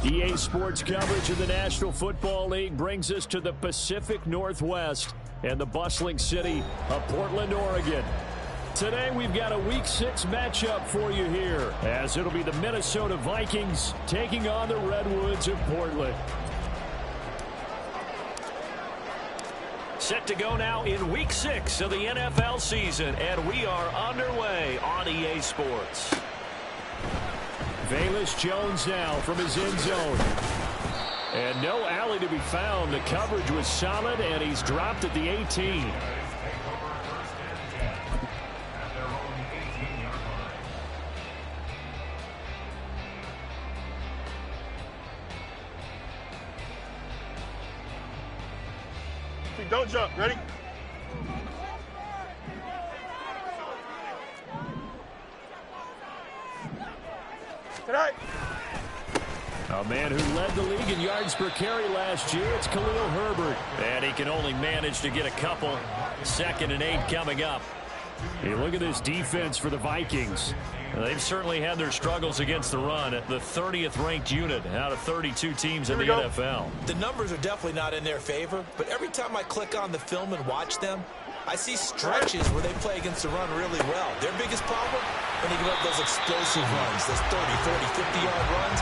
EA Sports coverage of the National Football League brings us to the Pacific Northwest and the bustling city of Portland, Oregon. Today we've got a Week 6 matchup for you here, as it'll be the Minnesota Vikings taking on the Redwoods of Portland. Set to go now in Week 6 of the NFL season, and we are underway on EA Sports. Velus Jones now from his end zone. And no alley to be found. The coverage was solid, and he's dropped at the 18. Don't jump. Ready? Tonight. A man who led the league in yards per carry last year, it's Khalil Herbert. And he can only manage to get a couple. 2nd and 8 coming up. Hey, look at this defense for the Vikings. They've certainly had their struggles against the run at the 30th ranked unit out of 32 teams in the NFL. The numbers are definitely not in their favor, but every time I click on the film and watch them, I see stretches where they play against the run really well. Their biggest problem, when they give up those explosive runs, those 30, 40, 50-yard runs,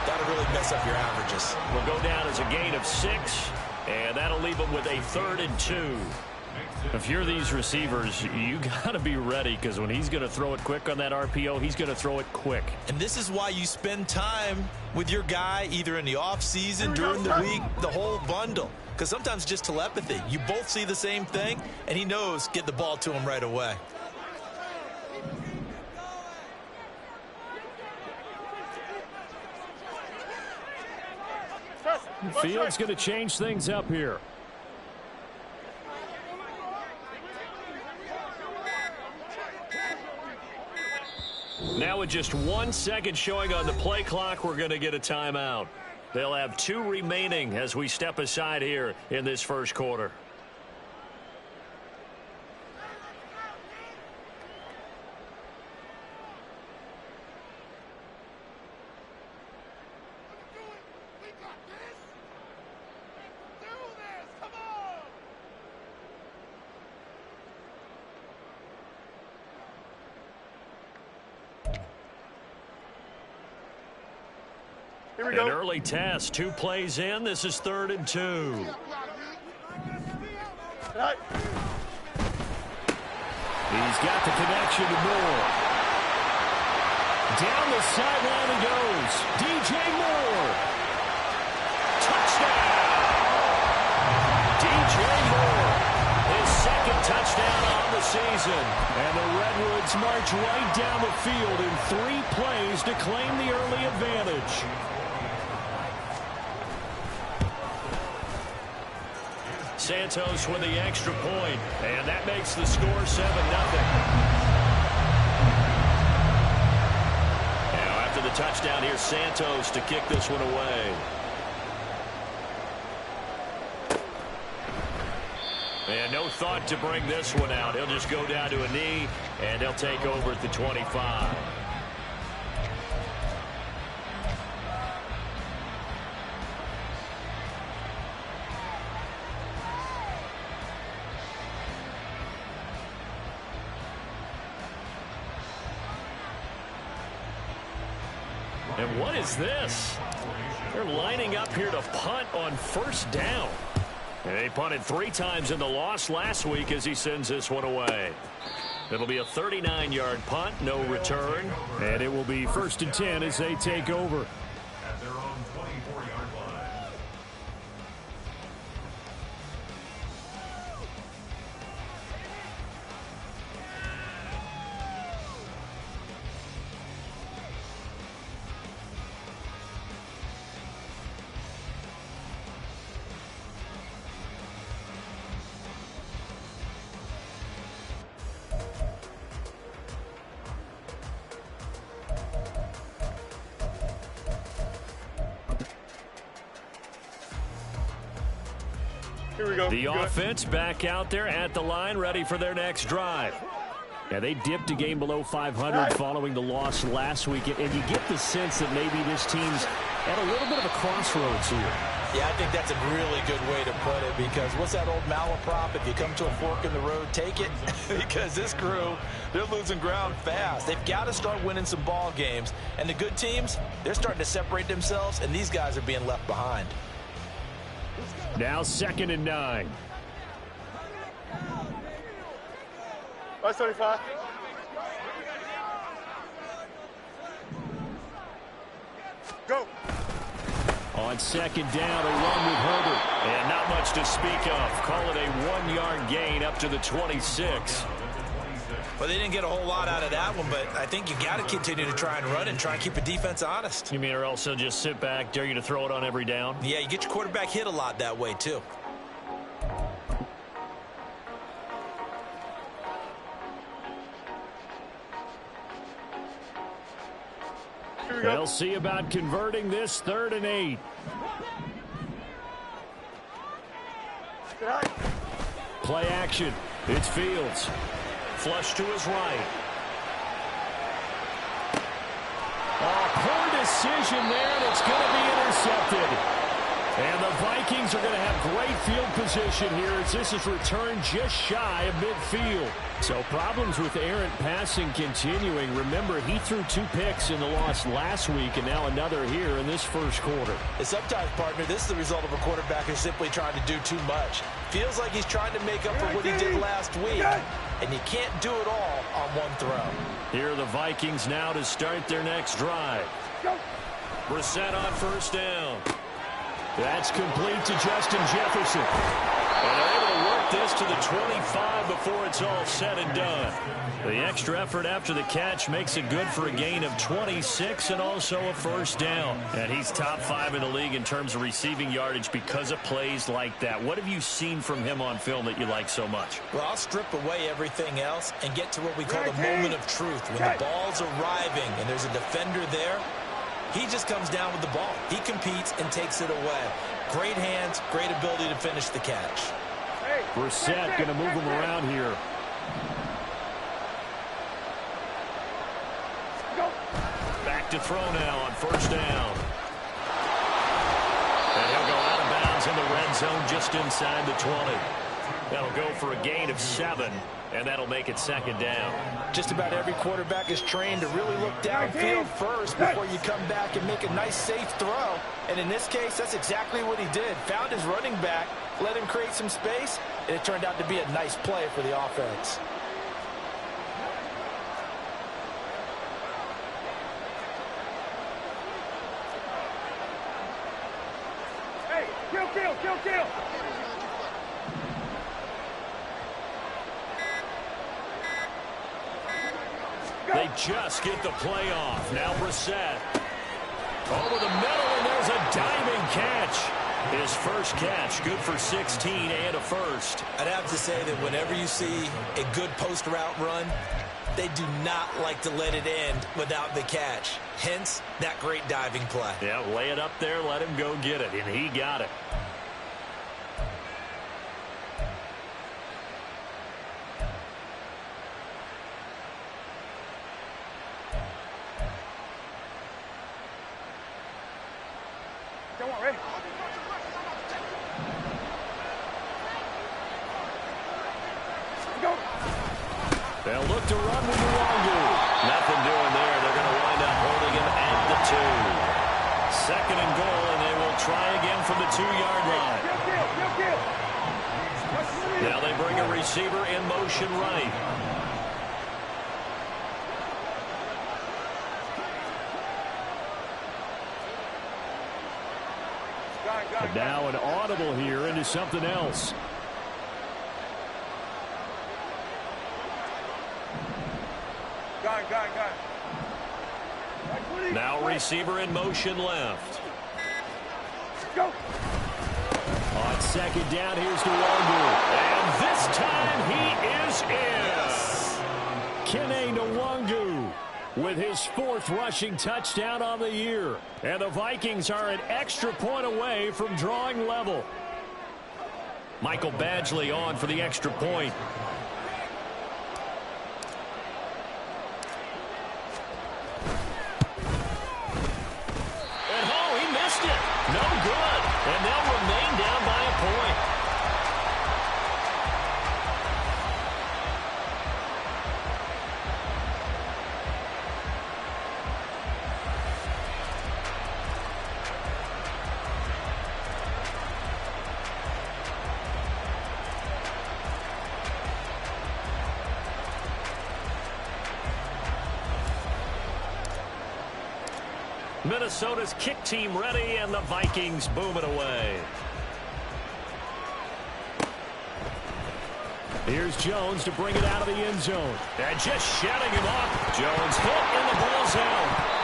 that'll really mess up your averages. Will go down as a gain of 6, and that'll leave them with a 3rd and 2. If you're these receivers, you got to be ready, because when he's going to throw it quick on that RPO, he's going to throw it quick. And this is why you spend time with your guy either in the offseason, during the week, the whole bundle. Because sometimes just telepathy. You both see the same thing, and he knows get the ball to him right away. Fields going to change things up here. Now with just 1 second showing on the play clock, we're going to get a timeout. They'll have 2 remaining as we step aside here in this first quarter. An early test, 2 plays in. This is 3rd and 2. He's got the connection to Moore. Down the sideline he goes. DJ Moore. Touchdown. DJ Moore. His 2nd touchdown on the season. And the Redwoods march right down the field in 3 plays to claim the early advantage. Santos with the extra point, and that makes the score 7-0. Now after the touchdown, here's Santos to kick this one away. And no thought to bring this one out. He'll just go down to a knee, and they'll take over at the 25. And what is this? They're lining up here to punt on 1st down. And they punted 3 times in the loss last week as he sends this one away. It'll be a 39-yard punt, no return. And it will be 1st and 10 as they take over. At their own 24-yard line. Here we go. The offense back out there at the line, ready for their next drive. Yeah, they dipped a game below 500 following the loss last week, and you get the sense that maybe this team's at a little bit of a crossroads here. Yeah, I think that's a really good way to put it, because what's that old malaprop? If you come to a fork in the road, take it. Because this crew, they're losing ground fast. They've got to start winning some ball games. And the good teams, they're starting to separate themselves, and these guys are being left behind. Now 2nd and 9. That's 35. Go. On 2nd down, a run with Herbert. And not much to speak of. Call it a 1-yard gain up to the 26. Well, they didn't get a whole lot out of that one, but I think you got to continue to try and run and try and keep the defense honest. You mean, or also just sit back, dare you to throw it on every down? Yeah, you get your quarterback hit a lot that way, too. They'll see about converting this 3rd and 8. Play action. It's Fields. Flush to his right. Oh, poor decision there, and it's going to be intercepted. And the Vikings are going to have great field position here as this is returned just shy of midfield. So problems with errant passing continuing. Remember, he threw 2 picks in the loss last week, and now another here in this first quarter. And sometimes, partner, this is the result of a quarterback who's simply trying to do too much. Feels like he's trying to make up for what he did last week, and you can't do it all on one throw. Here are the Vikings now to start their next drive. Brissett on 1st down. That's complete to Justin Jefferson. And they're able to work this to the 25 before it's all said and done. The extra effort after the catch makes it good for a gain of 26 and also a 1st down. And he's top 5 in the league in terms of receiving yardage because of plays like that. What have you seen from him on film that you like so much? Well, I'll strip away everything else and get to what we call the moment of truth. When the ball's arriving and there's a defender there, he just comes down with the ball. He competes and takes it away. Great hands, great ability to finish the catch. Brissett going to move him around here. Back to throw now on 1st down. And he'll go out of bounds in the red zone just inside the 20. That'll go for a gain of 7, and that'll make it 2nd down. Just about every quarterback is trained to really look downfield first before you come back and make a nice, safe throw. And in this case, that's exactly what he did. Found his running back, let him create some space, and it turned out to be a nice play for the offense. Hey, kill. They just get the play off. Now Brissett. Over the middle, and there's a diving catch. His first catch, good for 16 and a 1st. I'd have to say that whenever you see a good post route run, they do not like to let it end without the catch. Hence, that great diving play. Yeah, lay it up there, let him go get it, and he got it. Come on, ready? Go. They'll look to run with Nwangu. Nothing doing there. They're going to wind up holding him at the 2. 2nd and goal, and they will try again from the 2-yard line. Kill. Now they bring a receiver in motion right. And now an audible here into something else. Now receiver in motion left. Go. On 2nd down, here's Nwangu. And this time he is in. Kene Nwangu with his 4th rushing touchdown on the year. And the Vikings are an extra point away from drawing level. Michael Badgley on for the extra point. And oh, he Minnesota's kick team ready, and the Vikings boom it away. Here's Jones to bring it out of the end zone. And just shutting him off. Jones hit, and the ball's out.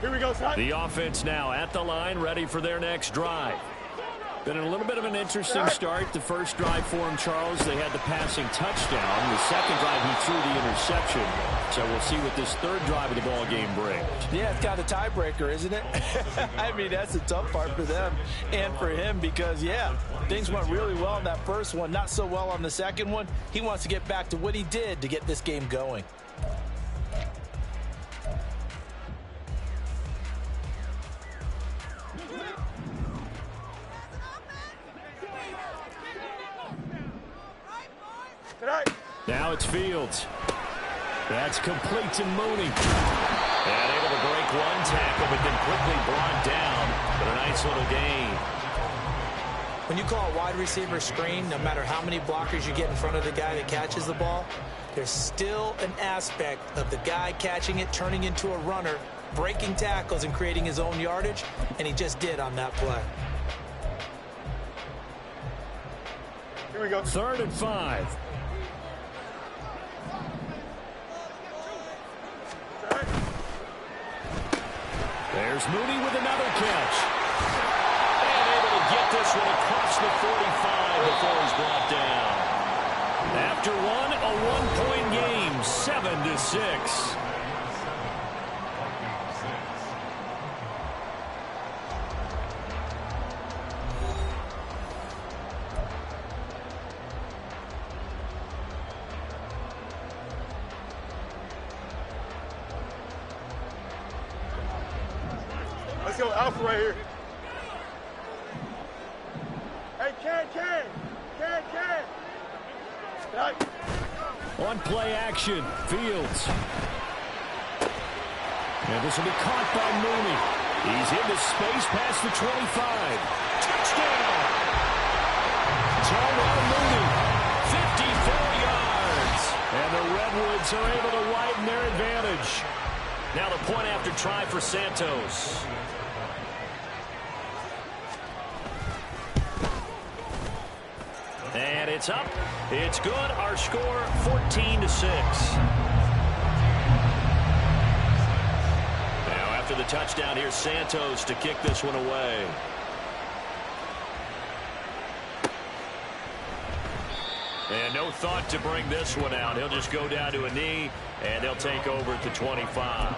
Here we go, son. The offense now at the line, ready for their next drive. Been a little bit of an interesting start. The first drive for him, Charles, they had the passing touchdown. The second drive, he threw the interception. So we'll see what this third drive of the ball game brings. Yeah, it's kind of a tiebreaker, isn't it? I mean, that's the tough part for them and for him because, yeah, things went really well in that first one, not so well on the second one. He wants to get back to what he did to get this game going. Now it's Fields. That's complete to Mooney. And able to break one tackle, but then quickly brought down. But a nice little gain. When you call a wide receiver screen, no matter how many blockers you get in front of the guy that catches the ball, there's still an aspect of the guy catching it, turning into a runner, breaking tackles and creating his own yardage, and he just did on that play. Here we go. 3rd and 5. There's Mooney with another catch. And able to get this one across the 45 before he's brought down. After one, a one-point game, 7-6. Let's go, Alpha right here. Hey, Ken. Right. On play action, Fields. And this will be caught by Mooney. He's into space past the 25. Touchdown! Tyrell Mooney, 54 yards. And the Redwoods are able to widen their advantage. Now the point after try for Santos. And it's up. It's good. Our score, 14-6. Now after the touchdown, here's Santos to kick this one away. And no thought to bring this one out. He'll just go down to a knee, and they'll take over at the 25.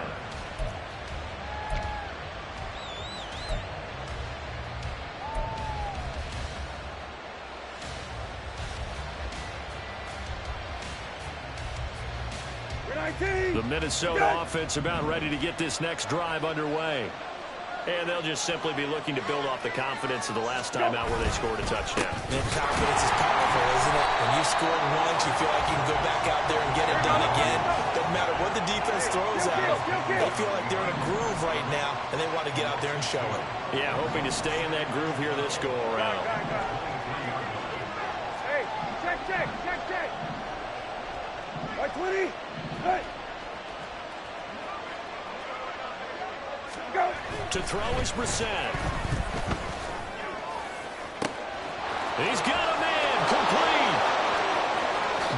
The Minnesota offense about ready to get this next drive underway. And they'll just simply be looking to build off the confidence of the last time out where they scored a touchdown. Man, confidence is powerful, isn't it? When you scored once, you feel like you can go back out there and get it done again. Doesn't matter what the defense throws at them. They feel like they're in a groove right now, and they want to get out there and show it. Yeah, hoping to stay in that groove here this go-around. Hey, check. 20. Hey. Go. To throw is Brissett. He's got a man, complete.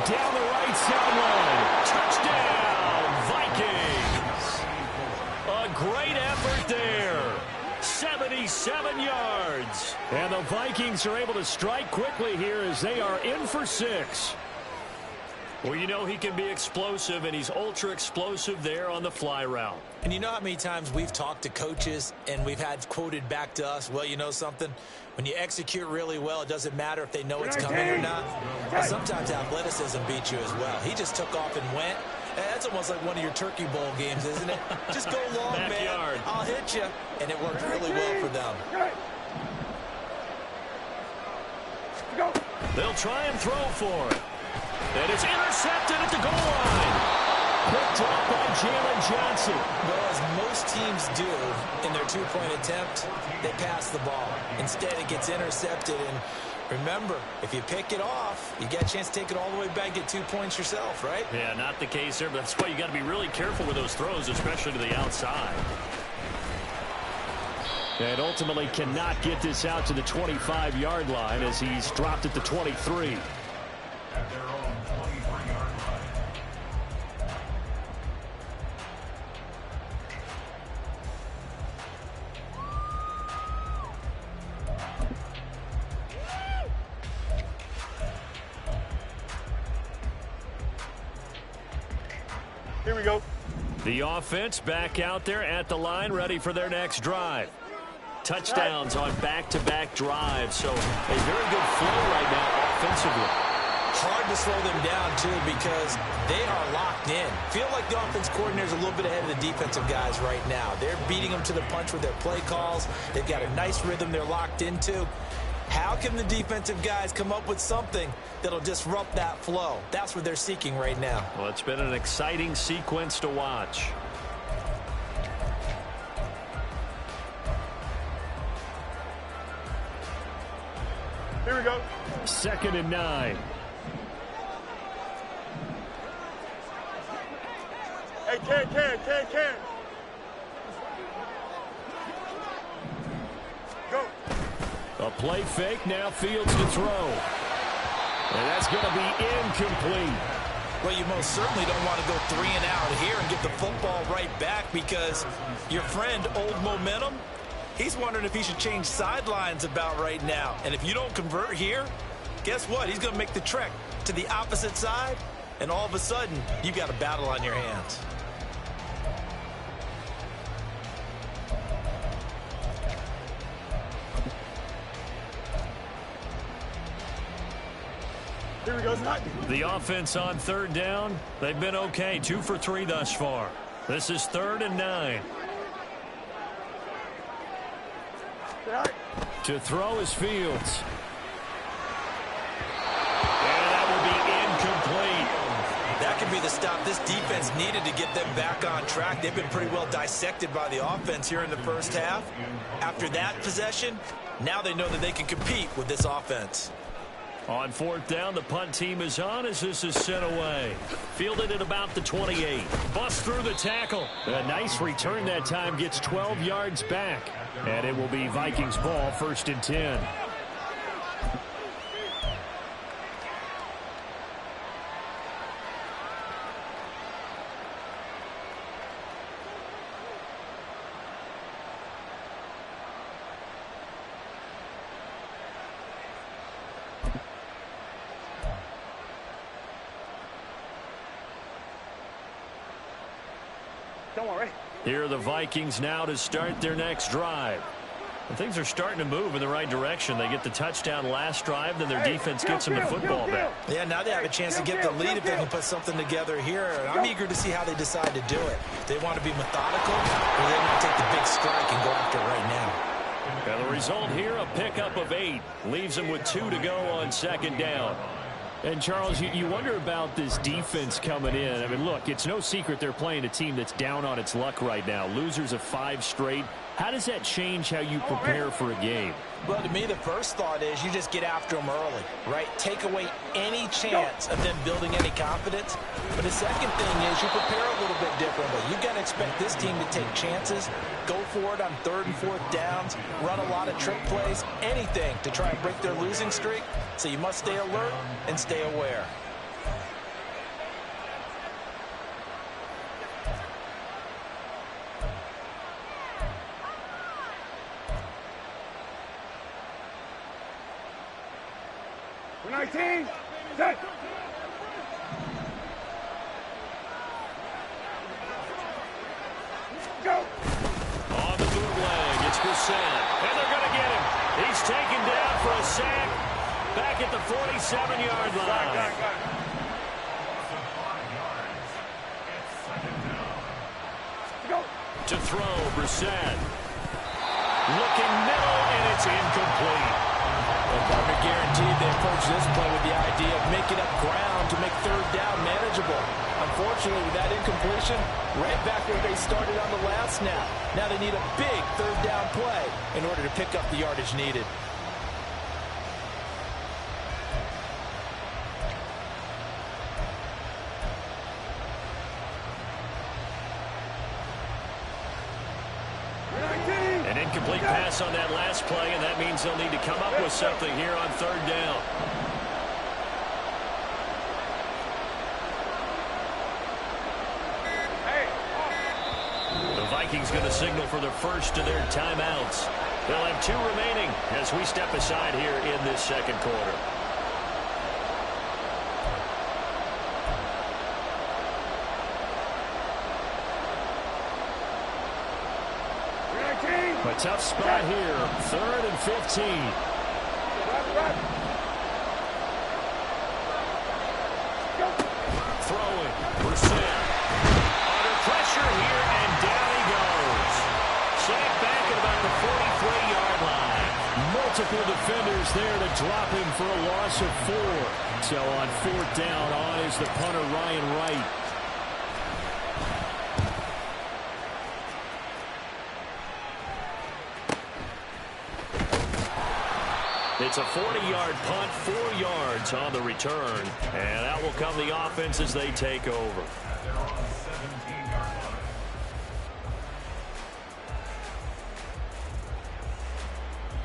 Down the right sideline. Touchdown, Vikings. A great effort there. 77 yards. And the Vikings are able to strike quickly here as they are in for 6. Well, you know he can be explosive, and he's ultra-explosive there on the fly route. And you know how many times we've talked to coaches and we've had quoted back to us, well, you know something? When you execute really well, it doesn't matter if they know it's coming or not. But sometimes athleticism beats you as well. He just took off and went, That's almost like one of your Turkey Bowl games, isn't it? Just go long, Backyard. man. I'll hit you. And it worked really well for them. Go. They'll try and throw for it. And it's intercepted at the goal line. Picked up by Jalen Johnson. Well, as most teams do in their two-point attempt, they pass the ball. Instead, it gets intercepted. And remember, if you pick it off, you get a chance to take it all the way back, get 2 points yourself, right? Yeah, not the case there, but that's why you got to be really careful with those throws, especially to the outside. And ultimately cannot get this out to the 25-yard line as he's dropped at the 23. At their own 23-yard line. Here we go. The offense back out there at the line, ready for their next drive. Touchdowns on back-to-back drives, so a very good flow right now offensively. Hard to slow them down, too, because they are locked in. Feel like the offense coordinator's a little bit ahead of the defensive guys right now. They're beating them to the punch with their play calls. They've got a nice rhythm they're locked into. How can the defensive guys come up with something that'll disrupt that flow? That's what they're seeking right now. Well, it's been an exciting sequence to watch. Here we go. 2nd and 9. Hey, can. Go. A play fake, now Fields to throw. And that's going to be incomplete. Well, you most certainly don't want to go 3 and out here and get the football right back because your friend, Old Momentum, he's wondering if he should change sidelines about right now. And if you don't convert here, guess what? He's going to make the trek to the opposite side, and all of a sudden, you've got a battle on your hands. Here we go. The offense on 3rd down, they've been okay. 2 for 3 thus far. This is 3rd and 9. To throw is Fields. And that will be incomplete. That could be the stop this defense needed to get them back on track. They've been pretty well dissected by the offense here in the first half. After that possession, now they know that they can compete with this offense. On 4th down, the punt team is on as this is sent away. Fielded at about the 28. Bust through the tackle. A nice return that time, gets 12 yards back. And it will be Vikings ball, 1st and 10. Don't worry. Here are the Vikings now to start their next drive. And things are starting to move in the right direction. They get the touchdown last drive, then their defense gets them the football back. Yeah, now they have a chance to get the lead if they can put something together here. I'm eager to see how they decide to do it. They want to be methodical, or they want to take the big strike and go after it right now. And the result here, a pickup of 8. Leaves them with 2 to go on 2nd down. And, Charles, you wonder about this defense coming in. I mean, look, it's no secret they're playing a team that's down on its luck right now. Losers of 5 straight. How does that change how you prepare for a game? Well, to me, the first thought is you just get after them early, right? Take away any chance of them building any confidence. But the second thing is you prepare a little bit differently. You've got to expect this team to take chances, go for it on 3rd and 4th downs, run a lot of trick plays, anything to try and break their losing streak. So you must stay alert and stay aware. We're 19. Set. Go. On the bootleg, it's Brissett. And they're going to get him. He's taken down for a sack back at the 47-yard line. To throw, Brissett. Looking middle, and it's incomplete. Well, partner guaranteed they approach this play with the idea of making up ground to make third down manageable. Unfortunately, with that incompletion, right back where they started on the last snap. Now they need a big third down play in order to pick up the yardage needed. An incomplete pass on that last play, and that means they'll need to come up with something here on third down. The Vikings going to signal for the first of their timeouts. They'll have 2 remaining as we step aside here in this second quarter. A tough spot here. 3rd and 15. Throwing. Brissett. Under pressure here, and down he goes. Sacked back at about the 43-yard line. Multiple defenders there to drop him for a loss of 4. So on 4th down, on is the punter, Ryan Wright. It's a 40-yard punt, 4 yards on the return. And that will come the offense as they take over.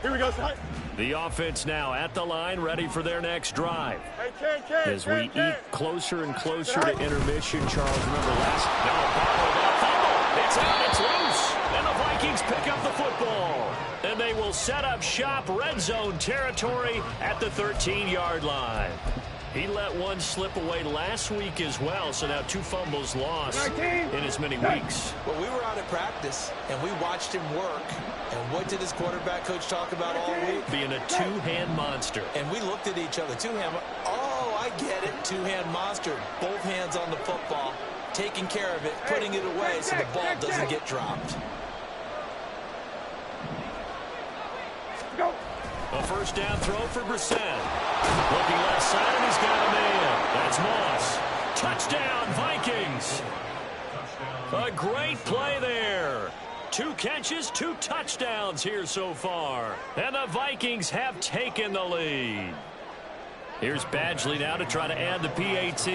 Here we go, son. The offense now at the line, ready for their next drive. Hey, As we eat closer and closer to intermission, Charles, remember last... No, Barlow, that fumble. It's out, it's loose. And the Vikings pick up the football. And they will set up shop, red zone territory at the 13-yard line. He let one slip away last week as well, so now 2 fumbles lost in as many weeks. Well, we were out at practice, and we watched him work. And what did his quarterback coach talk about all week? Being a 2-hand monster. And we looked at each other. 2-hand. Oh, I get it. 2-hand monster. Both hands on the football, taking care of it, putting it away so the ball doesn't get dropped. A first down throw for Brissett. Looking left side, and he's got a man. That's Moss. Touchdown, Vikings. A great play there. 2 catches, 2 touchdowns here so far. And the Vikings have taken the lead. Here's Badgley now to try to add the PAT.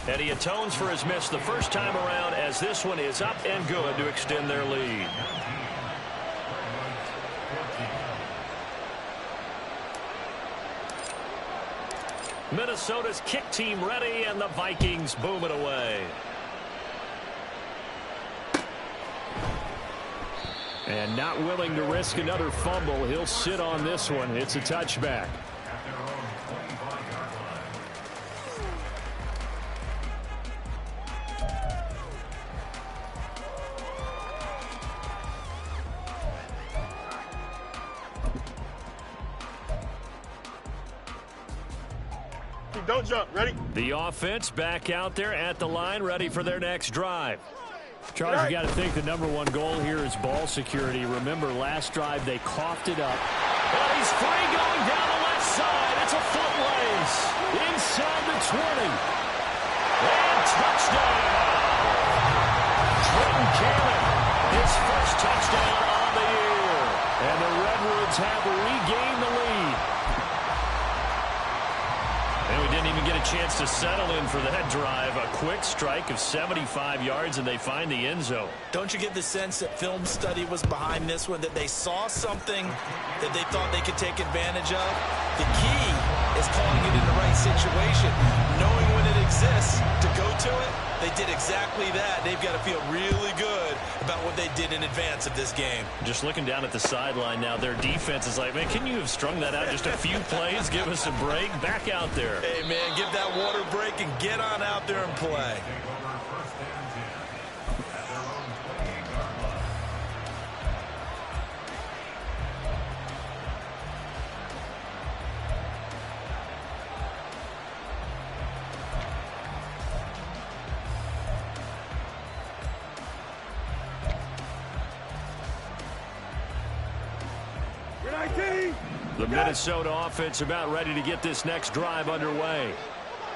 And he atones for his miss the first time around, as this one is up and good to extend their lead. Minnesota's kick team ready, and the Vikings boom it away. And not willing to risk another fumble. He'll sit on this one. It's a touchback. Don't jump. Ready? The offense back out there at the line, ready for their next drive. Charles, you got to think the #1 goal here is ball security. Remember, last drive they coughed it up. And he's free going down the left side. It's a foot race. Inside the 20. And touchdown. Trenton Cannon, his first touchdown on the year. And the Redwoods have regained the lead. And we didn't even get a chance to settle in for that drive. A quick strike of 75 yards, and they find the end zone. Don't you get the sense that film study was behind this one, that they saw something that they thought they could take advantage of? The key is calling it in the right situation, knowing when it exists to go to it. They did exactly that. They've got to feel really good about what they did in advance of this game. Just looking down at the sideline now, their defense is like, man, can you have strung that out just a few plays? Give us a break. Back out there. Hey, man, give that water break and get on out there and play. The Minnesota offense about ready to get this next drive underway.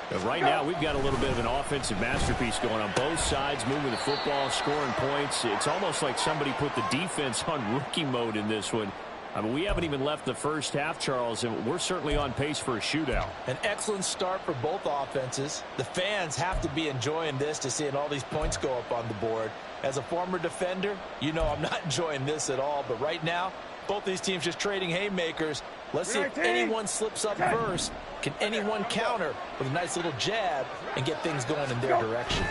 But right now, we've got a little bit of an offensive masterpiece going on both sides, moving the football, scoring points. It's almost like somebody put the defense on rookie mode in this one. I mean, we haven't even left the first half, Charles, and we're certainly on pace for a shootout. An excellent start for both offenses. The fans have to be enjoying this to seeing all these points go up on the board. As a former defender, you know I'm not enjoying this at all. But right now, both these teams just trading haymakers. Let's see if anyone slips up first. Can anyone counter with a nice little jab and get things going in their direction?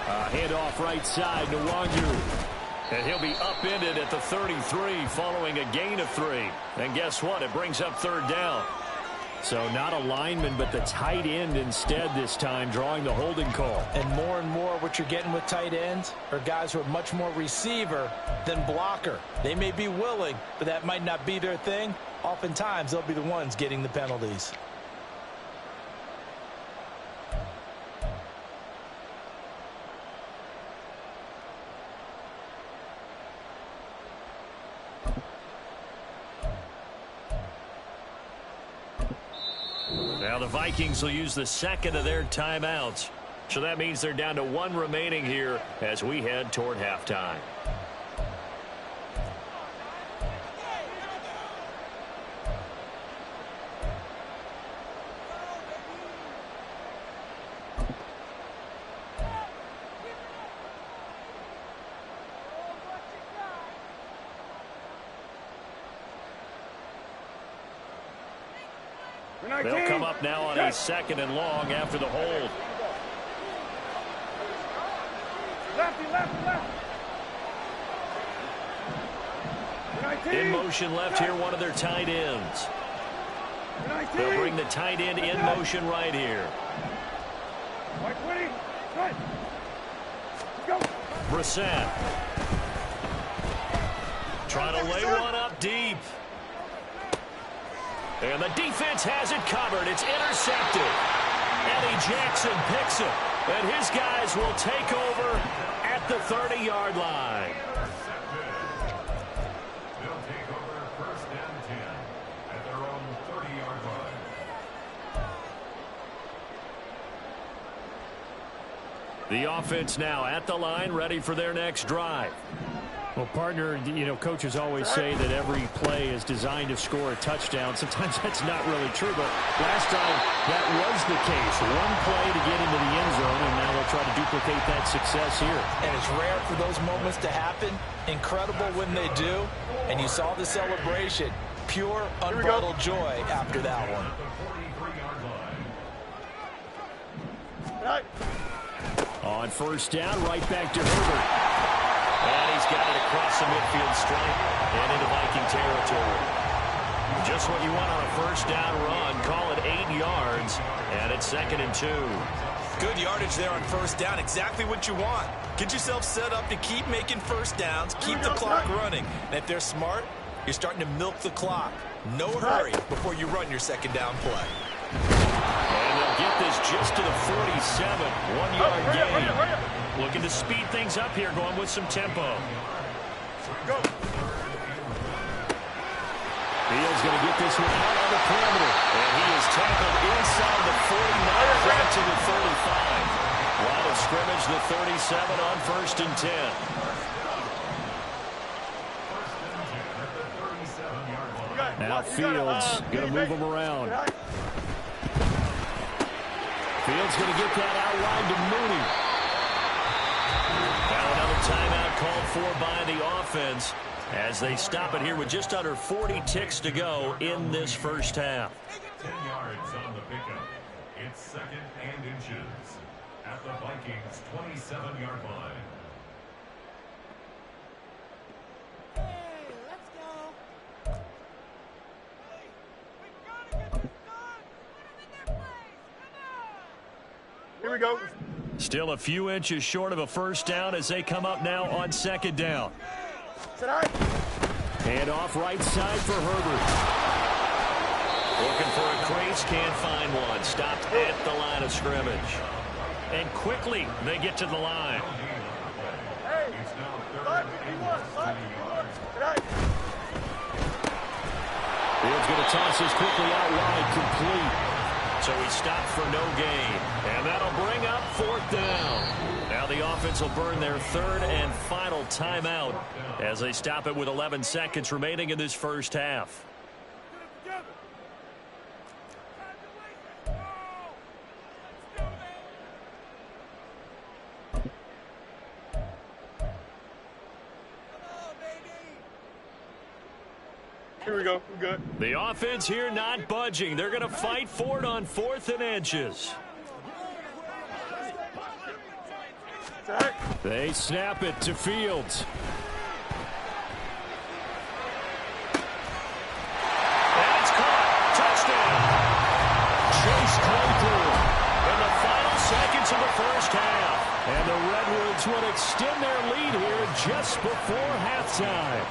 Handoff right side to Nwangu. And he'll be upended at the 33 following a gain of 3. And guess what? It brings up third down. So not a lineman, but the tight end instead this time, drawing the holding call. And more what you're getting with tight ends are guys who are much more receiver than blocker. They may be willing, but that might not be their thing. Oftentimes, they'll be the ones getting the penalties. Now the Vikings will use the second of their timeouts. So that means they're down to 1 remaining here as we head toward halftime. They'll come up now on a 2nd and long after the hold. In motion left here, one of their tight ends. They'll bring the tight end in motion right here. Brissett. Trying to lay one up deep. And the defense has it covered. It's intercepted. Eddie Jackson picks it. And his guys will take over at the 30-yard line. They'll take over 1st and 10 at their own 30-yard line. The offense now at the line, ready for their next drive. Well, partner, you know, coaches always say that every play is designed to score a touchdown. Sometimes that's not really true, but last time that was the case. One play to get into the end zone, and now they'll try to duplicate that success here. And it's rare for those moments to happen. Incredible when they do. And you saw the celebration. Pure, unbridled joy after that one. On 1st down, right back to Herbert. And he's got it across the midfield stripe and into Viking territory. Just what you want on a 1st down run. Call it 8 yards, and it's 2nd and 2. Good yardage there on 1st down. Exactly what you want. Get yourself set up to keep making 1st downs, keep the clock running. And if they're smart, you're starting to milk the clock. No hurry before you run your 2nd down play. And they'll get this just to the 47. 1-yard gain. Looking to speed things up here, going with some tempo. Go. Fields going to get this one out on the perimeter. And he is tackled inside the 49, back to the 35. Line of scrimmage, the 37 on 1st and 10. Now Fields going to move him around. Fields going to get that out wide to Mooney. Now another timeout called for by the offense as they stop it here with just under 40 ticks to go in this 1st half. 10 yards on the pickup. It's 2nd and inches at the Vikings' 27-yard line. Here we go. Still a few inches short of a 1st down as they come up now on 2nd down. Hand off right side for Herbert. Looking for a crease, can't find one. Stopped at the line of scrimmage. And quickly they get to the line. He's going to toss this quickly out wide, complete. So he stopped for no gain. And that'll bring up 4th down. Now the offense will burn their 3rd and final timeout as they stop it with 11 seconds remaining in this first half. Here we go. We're good. The offense here not budging. They're going to fight for it on 4th and inches. They snap it to Fields. That's caught. Touchdown. Chase Claypool in the final seconds of the first half. And the Redwoods will extend their lead here just before halftime.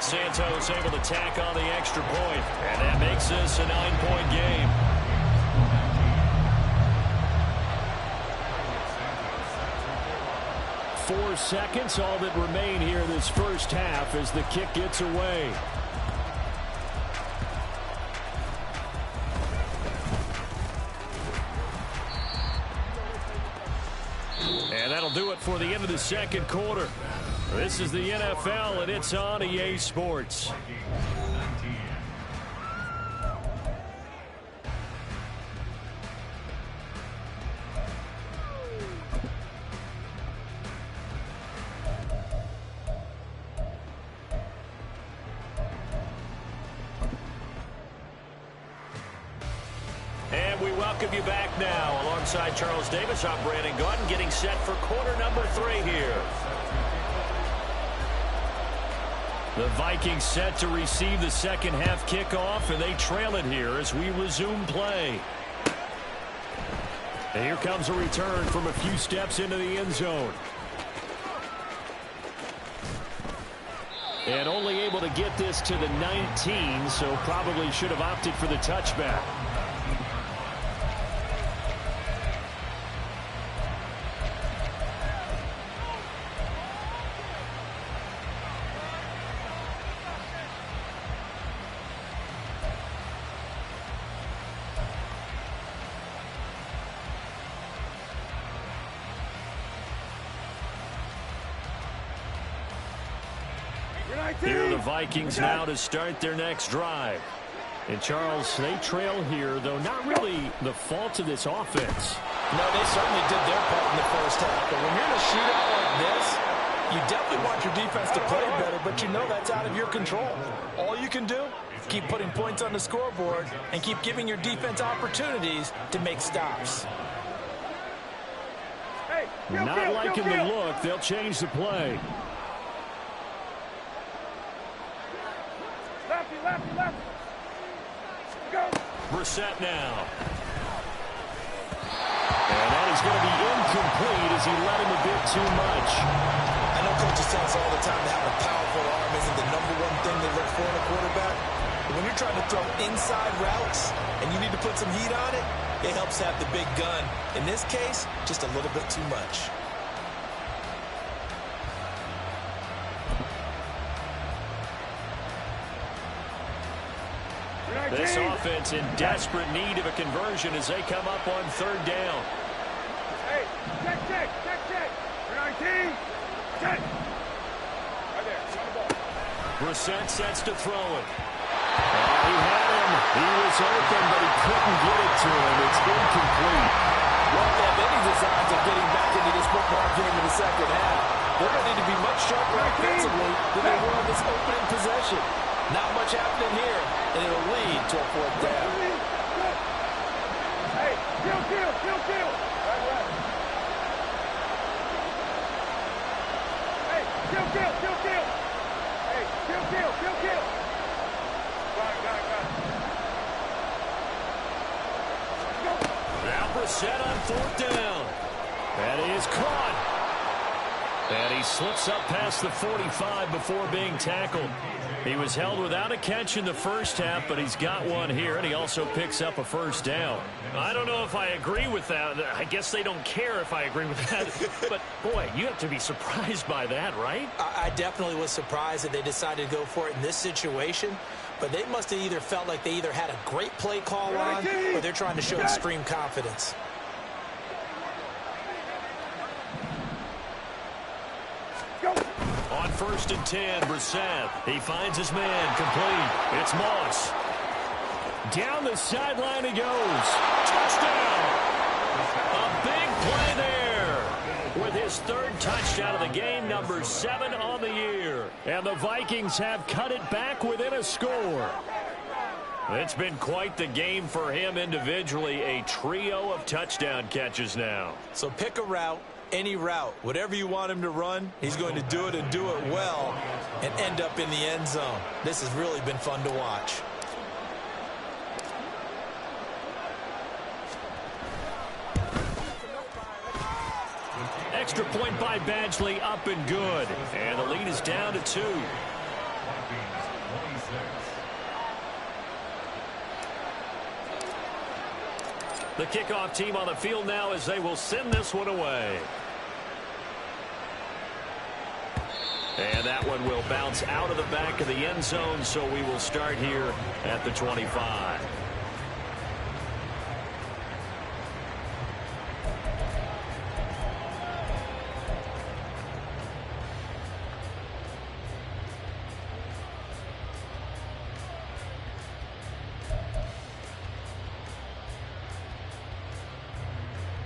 Santos able to tack on the extra point, and that makes this a 9-point game. Four seconds, all that remain here this first half as the kick gets away. And that'll do it for the end of the second quarter. This is the NFL, and it's on EA Sports. And we welcome you back now. Alongside Charles Davis, I'm Brandon Gaudin, getting set for quarter number 3 here. The Vikings set to receive the second half kickoff, and they trail it here as we resume play. And here comes a return from a few steps into the end zone. And only able to get this to the 19, so probably should have opted for the touchback. Here are the Vikings now to start their next drive. And Charles, they trail here, though not really the fault of this offense. No, they certainly did their part in the first half. But when you're in a shootout like this, you definitely want your defense to play better, but you know that's out of your control. All you can do, keep putting points on the scoreboard and keep giving your defense opportunities to make stops. Not liking the look. They'll change the play. Lefty. Go. Brissett now. And that is going to be incomplete as he let him a bit too much. I know coaches tell us all the time that having a powerful arm isn't the #1 thing they look for in a quarterback. But when you're trying to throw inside routes and you need to put some heat on it, it helps have the big gun. In this case, just a little bit too much. This offense in desperate need of a conversion as they come up on 3rd down. Hey, check. 19. Check. Right there. On the ball. Brissett sets to throw it. He had him. He was open, but he couldn't get it to him. It's incomplete. Well, if they have any designs of getting back into this football game in the second half, they're going to need to be much sharper offensively than they were on this opening possession. Not much happening here, and it'll lead to a 4th down. Hey, kill. Right. Hey, kill. Hey, kill. Got it. Now Brissett on 4th down. That is caught. And he slips up past the 45 before being tackled. He was held without a catch in the first half, but he's got one here, and he also picks up a first down. I don't know if I agree with that. I guess they don't care if I agree with that. But, boy, you have to be surprised by that, right? I definitely was surprised that they decided to go for it in this situation. But they must have either felt like they either had a great play call on or they're trying to show extreme confidence. On 1st and 10, Brissett. He finds his man, complete. It's Moss. Down the sideline he goes. Touchdown! A big play there with his 3rd touchdown of the game, number 7 on the year. And the Vikings have cut it back within a score. It's been quite the game for him individually. A trio of touchdown catches now. So pick a route. Any route, whatever you want him to run, he's going to do it and do it well and end up in the end zone. This has really been fun to watch. Extra point by Badgley, up and good. And the lead is down to 2. The kickoff team on the field now as they will send this one away. And that one will bounce out of the back of the end zone, so we will start here at the 25.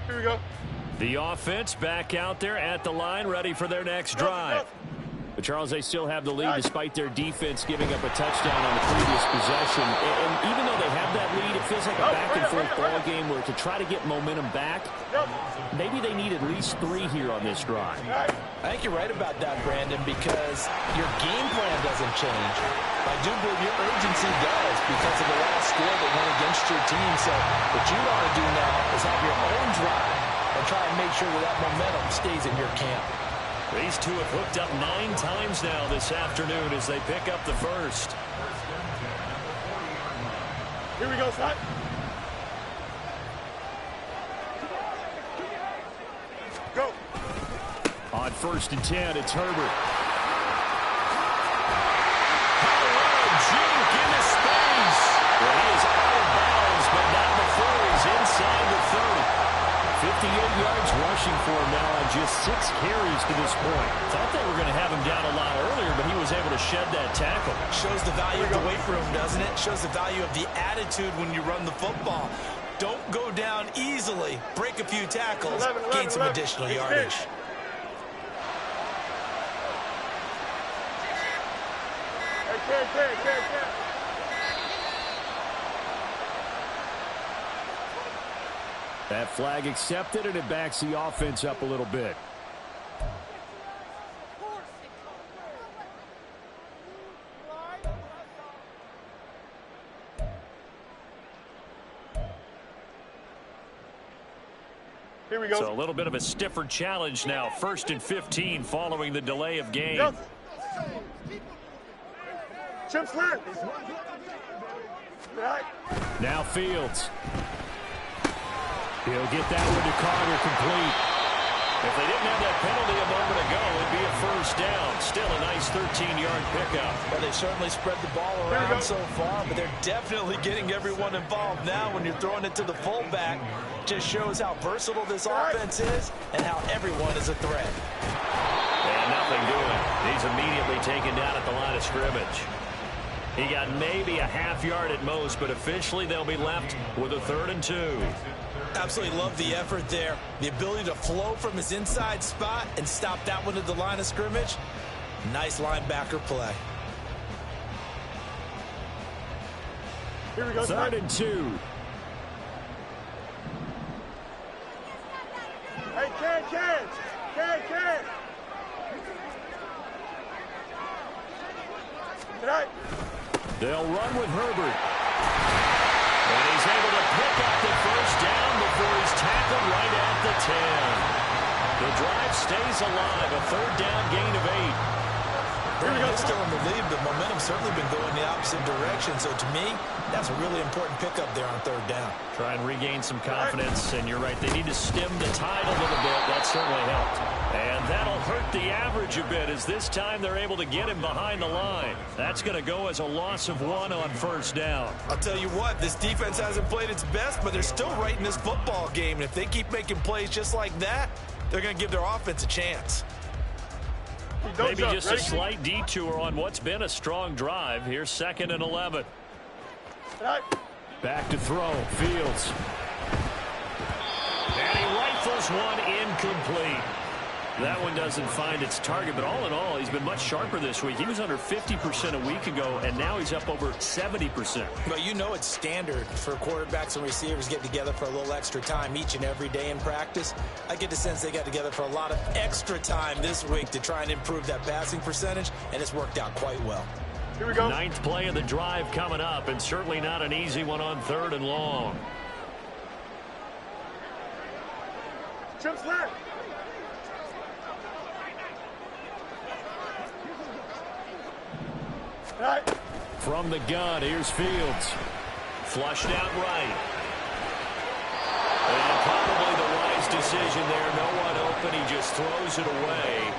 Here we go. The offense back out there at the line, ready for their next drive. But Charles, they still have the lead despite their defense giving up a touchdown on the previous possession. And even though they have that lead, it feels like a back-and-forth ball game where to try to get momentum back, maybe they need at least 3 here on this drive. I think you're right about that, Brandon, because your game plan doesn't change. I do believe your urgency does because of the last score that went against your team. So what you want to do now is have your own drive and try and make sure that momentum stays in your camp. These two have hooked up 9 times now this afternoon as they pick up the first. Here we go, son. Go. On 1st and 10, it's Herbert. Juke into space. Well, he is out of bounds, but not before he's inside the 30. 58 yards rushing for him now on just 6 carries to this point. Thought they were going to have him down a lot earlier, but he was able to shed that tackle. Shows the value of the weight room, doesn't it? Shows the value of the attitude when you run the football. Don't go down easily. Break a few tackles. Gain some additional yardage. Hey, That flag accepted, and it backs the offense up a little bit. Here we go. So a little bit of a stiffer challenge now. 1st and 15 following the delay of game. Go. Chip slant. Now Fields. He'll get that one to Carter complete. If they didn't have that penalty a moment ago, it'd be a first down. Still a nice 13-yard pickup. Well, they certainly spread the ball around so far, but they're definitely getting everyone involved now when you're throwing it to the fullback. Just shows how versatile this offense is and how everyone is a threat. And nothing doing. He's immediately taken down at the line of scrimmage. He got maybe a half yard at most, but officially they'll be left with a 3rd and 2. Absolutely love the effort there. The ability to flow from his inside spot and stop that one at the line of scrimmage. Nice linebacker play. Here we go. 3rd and 2. Hey, Ken. Right. They'll run with Herbert. And he's able to pick up the first down before he's tackled right at the 10. The drive stays alive. A third down gain of 8. They're still in the lead, but momentum's certainly been going the opposite direction. So to me, that's a really important pickup there on third down. Try and regain some confidence, and you're right, they need to stem the tide a little bit. That certainly helped. And that'll hurt the average a bit, as this time they're able to get him behind the line. That's going to go as a loss of 1 on first down. I'll tell you what, this defense hasn't played its best, but they're still right in this football game. And if they keep making plays just like that, they're going to give their offense a chance. Maybe just a slight detour on what's been a strong drive. Here's 2nd and 11. Back to throw. Fields. And he rifles one incomplete. That one doesn't find its target, but all in all, he's been much sharper this week. He was under 50% a week ago, and now he's up over 70%. But you know it's standard for quarterbacks and receivers getting together for a little extra time each and every day in practice. I get the sense they got together for a lot of extra time this week to try and improve that passing percentage, and it's worked out quite well. Here we go. 9th play of the drive coming up, and certainly not an easy one on 3rd and long. Chimps left. From the gun, here's Fields. Flushed out right. And probably the wise decision there. No one open. He just throws it away.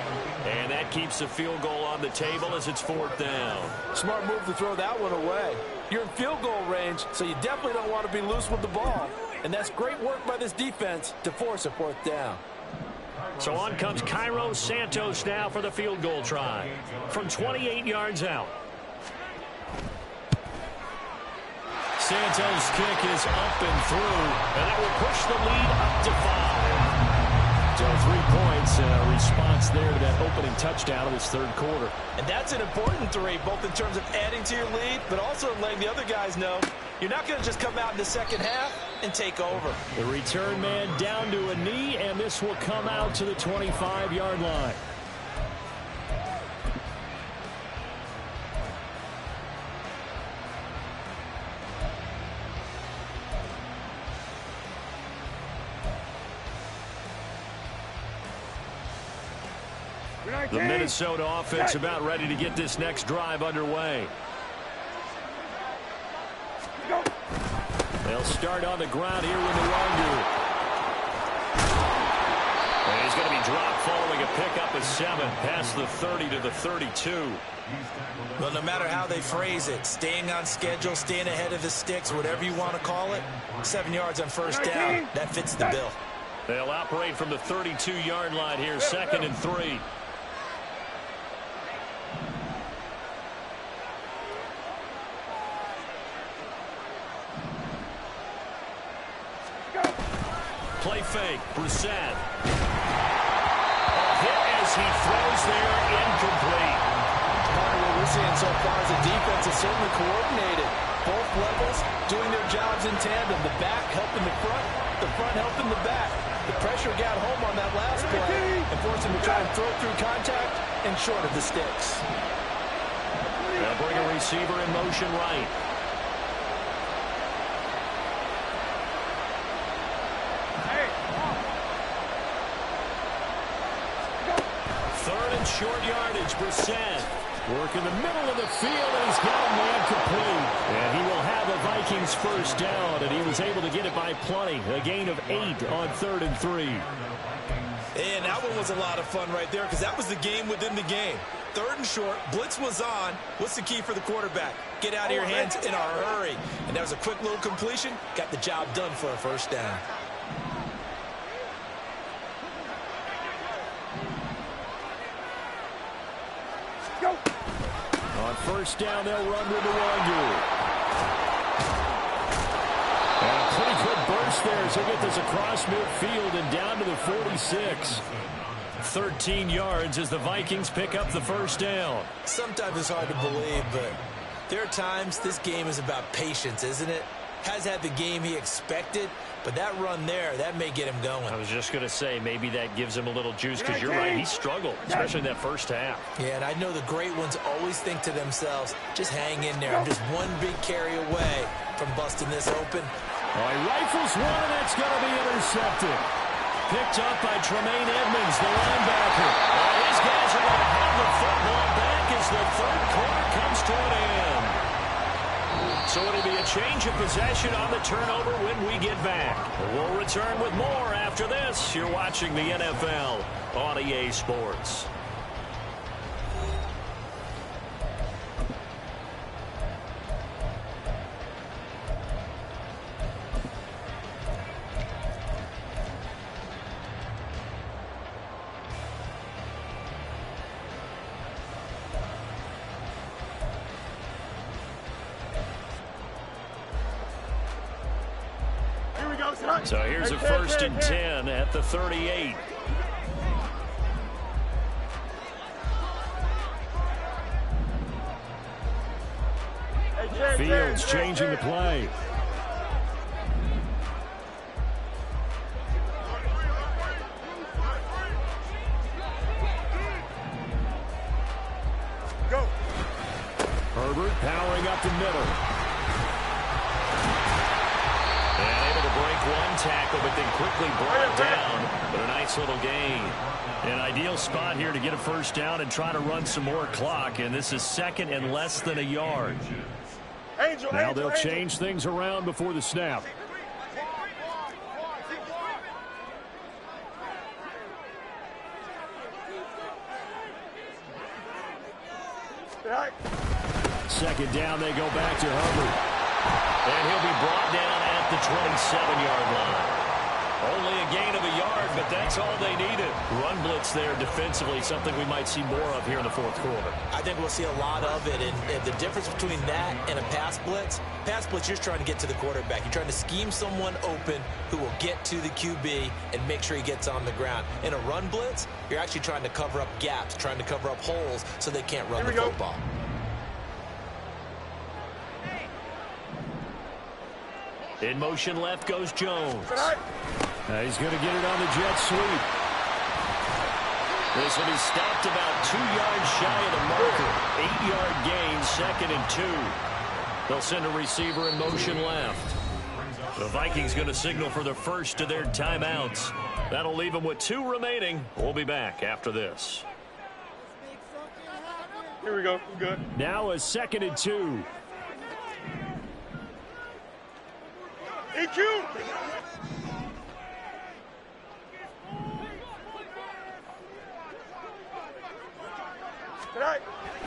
And that keeps the field goal on the table as it's 4th down. Smart move to throw that one away. You're in field goal range, so you definitely don't want to be loose with the ball. And that's great work by this defense to force a 4th down. So on comes Cairo Santos now for the field goal try. From 28 yards out. Santos' kick is up and through, and that will push the lead up to 5. So 3 points and a response there to that opening touchdown of this 3rd quarter. And that's an important 3, both in terms of adding to your lead, but also letting the other guys know you're not going to just come out in the second half and take over. The return man down to a knee, and this will come out to the 25-yard line. The Minnesota offense about ready to get this next drive underway. They'll start on the ground here with Nwangu. And he's going to be dropped following a pickup of 7 past the 30 to the 32. Well, no matter how they phrase it, staying on schedule, staying ahead of the sticks, whatever you want to call it, 7 yards on first down, that fits the bill. They'll operate from the 32-yard line here, 2nd and 3. Play fake. Brissett. Hit as he throws there, incomplete. What we're seeing so far is the defense is certainly coordinated. Both levels doing their jobs in tandem. The back helping the front helping the back. The pressure got home on that last play and forced him to try and throw through contact and short of the sticks. They'll bring a receiver in motion right. Short yardage, Brissett. Work in the middle of the field, and he's got a man complete. And he will have a Vikings first down, and he was able to get it by plenty. A gain of 8 on 3rd and 3. And that one was a lot of fun right there because that was the game within the game. 3rd and short, blitz was on. What's the key for the quarterback? Get out of your hands in a hurry. And that was a quick little completion. Got the job done for a first down. On first down, they'll run with Nwangu. And a pretty good burst there as they get this across midfield and down to the 46. 13 yards as the Vikings pick up the first down. Sometimes it's hard to believe, but there are times this game is about patience, isn't it? Has had the game he expected, but that run there, that may get him going. I was just going to say, maybe that gives him a little juice because you're right, he struggled, especially in that first half. Yeah, and I know the great ones always think to themselves, just hang in there. I'm just one big carry away from busting this open. Oh, he rifles one, and that's going to be intercepted. picked up by Tremaine Edmonds, the linebacker. These guys are going to have the football back as the third quarter comes to an end. So it'll be a change of possession on the turnover when we get back. We'll return with more after this. You're watching the NFL on EA Sports. So here's a 1st and 10 at the 38. Fields changing the play. Go. Herbert powering up the middle. And able to break one tackle, but then quickly brought down. But a nice little gain. An ideal spot here to get a first down and try to run some more clock. And this is 2nd and less than a yard. Now they'll change things around before the snap. Second down, they go back to Herbert. And he'll be brought down at the 27-yard line. Only a gain of a yard, but that's all they needed. Run blitz there defensively, something we might see more of here in the fourth quarter. I think we'll see a lot of it, and the difference between that and a pass blitz, you're just trying to get to the quarterback. You're trying to scheme someone open who will get to the QB and make sure he gets on the ground. In a run blitz, you're actually trying to cover up gaps, trying to cover up holes so they can't run the football. In motion left goes Jones. He's going to get it on the jet sweep. This will be stopped about 2 yards shy of the marker. 8-yard gain, 2nd and 2. They'll send a receiver in motion left. The Vikings going to signal for the first of their timeouts. That'll leave them with 2 remaining. We'll be back after this. Here we go. Good. Now a 2nd and 2. EQ.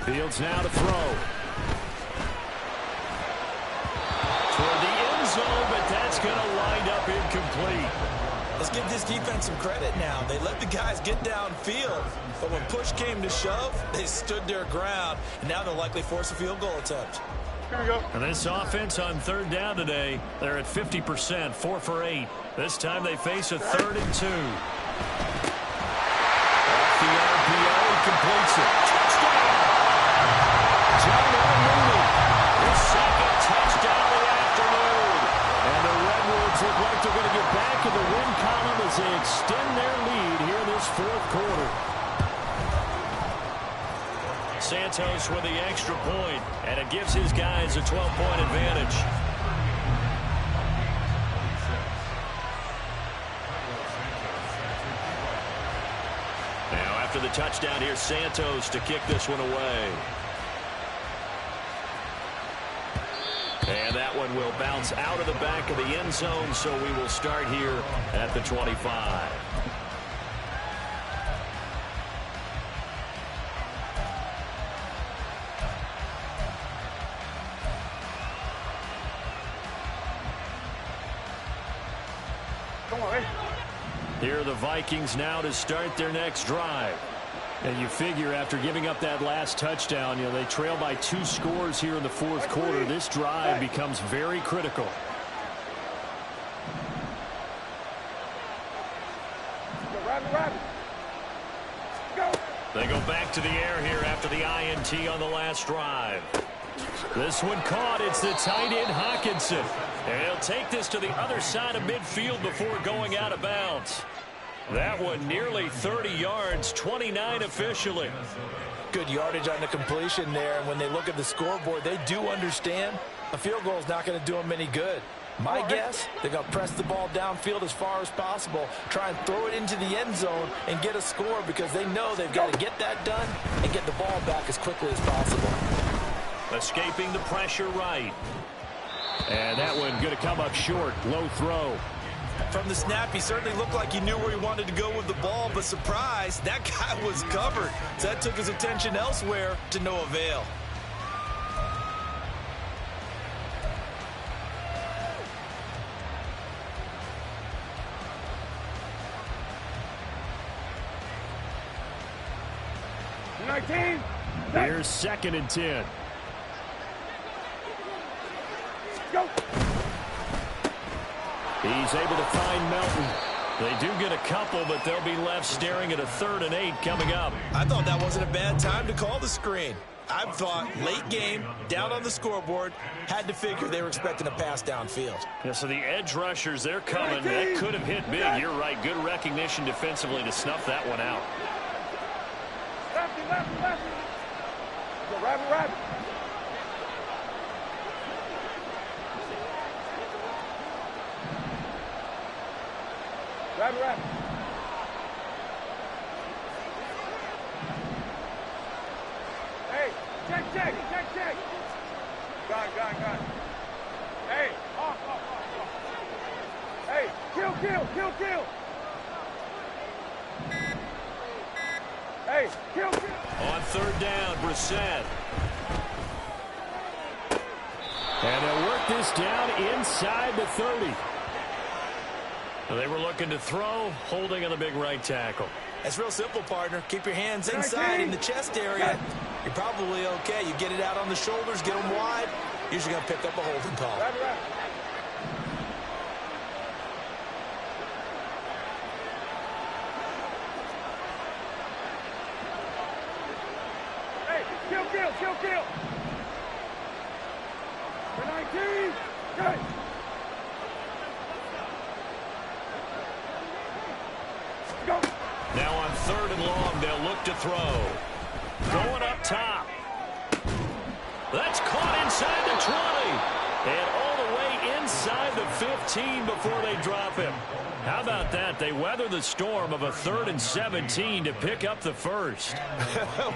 Fields now to throw. Toward the end zone, but that's going to wind up incomplete. Let's give this defense some credit now. They let the guys get downfield, but when push came to shove, they stood their ground, and now they'll likely force a field goal attempt. Here we go. And this offense on 3rd down today, they're at 50%, 4 for 8. This time they face a 3rd and 2. Off the RPO, he completes it. Touchdown! Darnell Mooney, his 2nd touchdown of the afternoon. And the Redwoods look like they're going to get back in the win column as they extend their lead here this 4th quarter. Santos with the extra point, and it gives his guys a 12-point advantage. Now after the touchdown, here's Santos to kick this one away. And that one will bounce out of the back of the end zone, so we will start here at the 25. Here are the Vikings now to start their next drive. And you figure after giving up that last touchdown, they trail by 2 scores here in the 4th quarter. This drive becomes very critical. They go back to the air here after the INT on the last drive. This one caught. It's the tight end Hockenson. And he'll take this to the other side of midfield before going out of bounds. That one nearly 30 yards, 29 officially. Good yardage on the completion there. And when they look at the scoreboard, they do understand a field goal is not going to do them any good. My guess, they're going to press the ball downfield as far as possible, try and throw it into the end zone and get a score because they know they've got to get that done and get the ball back as quickly as possible. Escaping the pressure right. And that one going to come up short. Low throw. From the snap, he certainly looked like he knew where he wanted to go with the ball, but surprise, that guy was covered. So that took his attention elsewhere to no avail. Here's 2nd and 10. Go. He's able to find Melton. They do get a couple, but they'll be left staring at a 3rd and 8 coming up. I thought that wasn't a bad time to call the screen. I thought late game, down on the scoreboard, had to figure they were expecting a pass downfield. Yeah, so the edge rushers, they're coming. That could have hit big. You're right. Good recognition defensively to snuff that one out. Left. Go, rabbit. Rabbit. Hey, check. Gun. Hey, off. Hey, kill. Hey, kill. On 3rd down, Brissett. And they'll work this down inside the 30. They were looking to throw, holding on the big right tackle. That's real simple, partner. Keep your hands inside in the chest area. You're probably okay. You get it out on the shoulders, get them wide. Usually going to pick up a holding call. Rabbit. Hey, kill. For 19. Good. Go. Now on 3rd and long, they'll look to throw. Going up top. That's caught inside the 20. And all the way inside the 15 before they drop him. How about that? They weather the storm of a 3rd and 17 to pick up the 1st.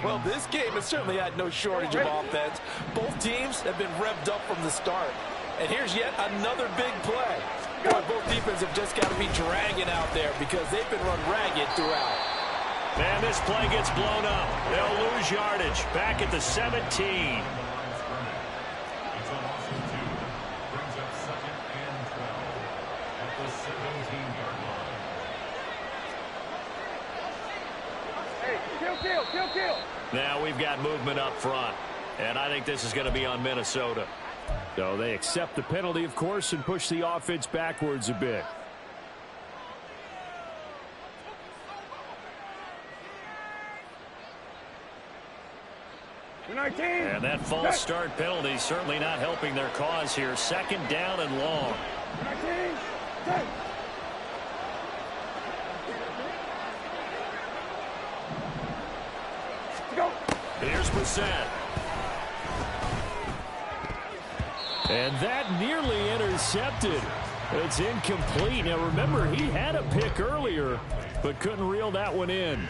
Well, this game has certainly had no shortage of offense. Both teams have been revved up from the start. And here's yet another big play. Boy, both defenses have just got to be dragging out there because they've been run ragged throughout. And this play gets blown up. They'll lose yardage. Back at the 17. It's a loss of 2. Brings up 2nd and 12 at the 17-yard line. Hey, kill. Now we've got movement up front. And I think this is going to be on Minnesota. So they accept the penalty, of course, and push the offense backwards a bit. And that false start penalty certainly not helping their cause here. 2nd down and long. Here's Brissett. And that nearly intercepted. It's incomplete. Now, remember, he had a pick earlier, but couldn't reel that one in.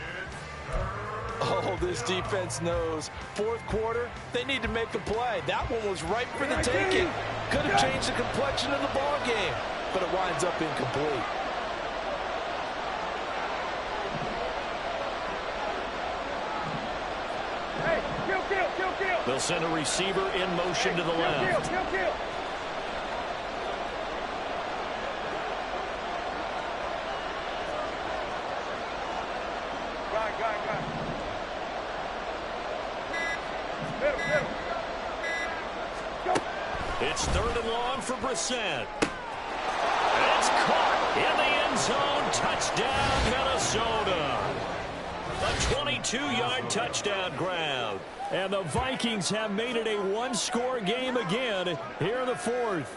Oh, this defense knows. 4th quarter, they need to make a play. That one was ripe for the taking. Could have changed the complexion of the ball game, but it winds up incomplete. Hey, kill. They'll send a receiver in motion to the left. Kill. Gun. Middle. Go. It's 3rd and long for Brissett. It's caught in the end zone. Touchdown, Minnesota. A 22-yard touchdown grab. And the Vikings have made it a one-score game again here in the 4th.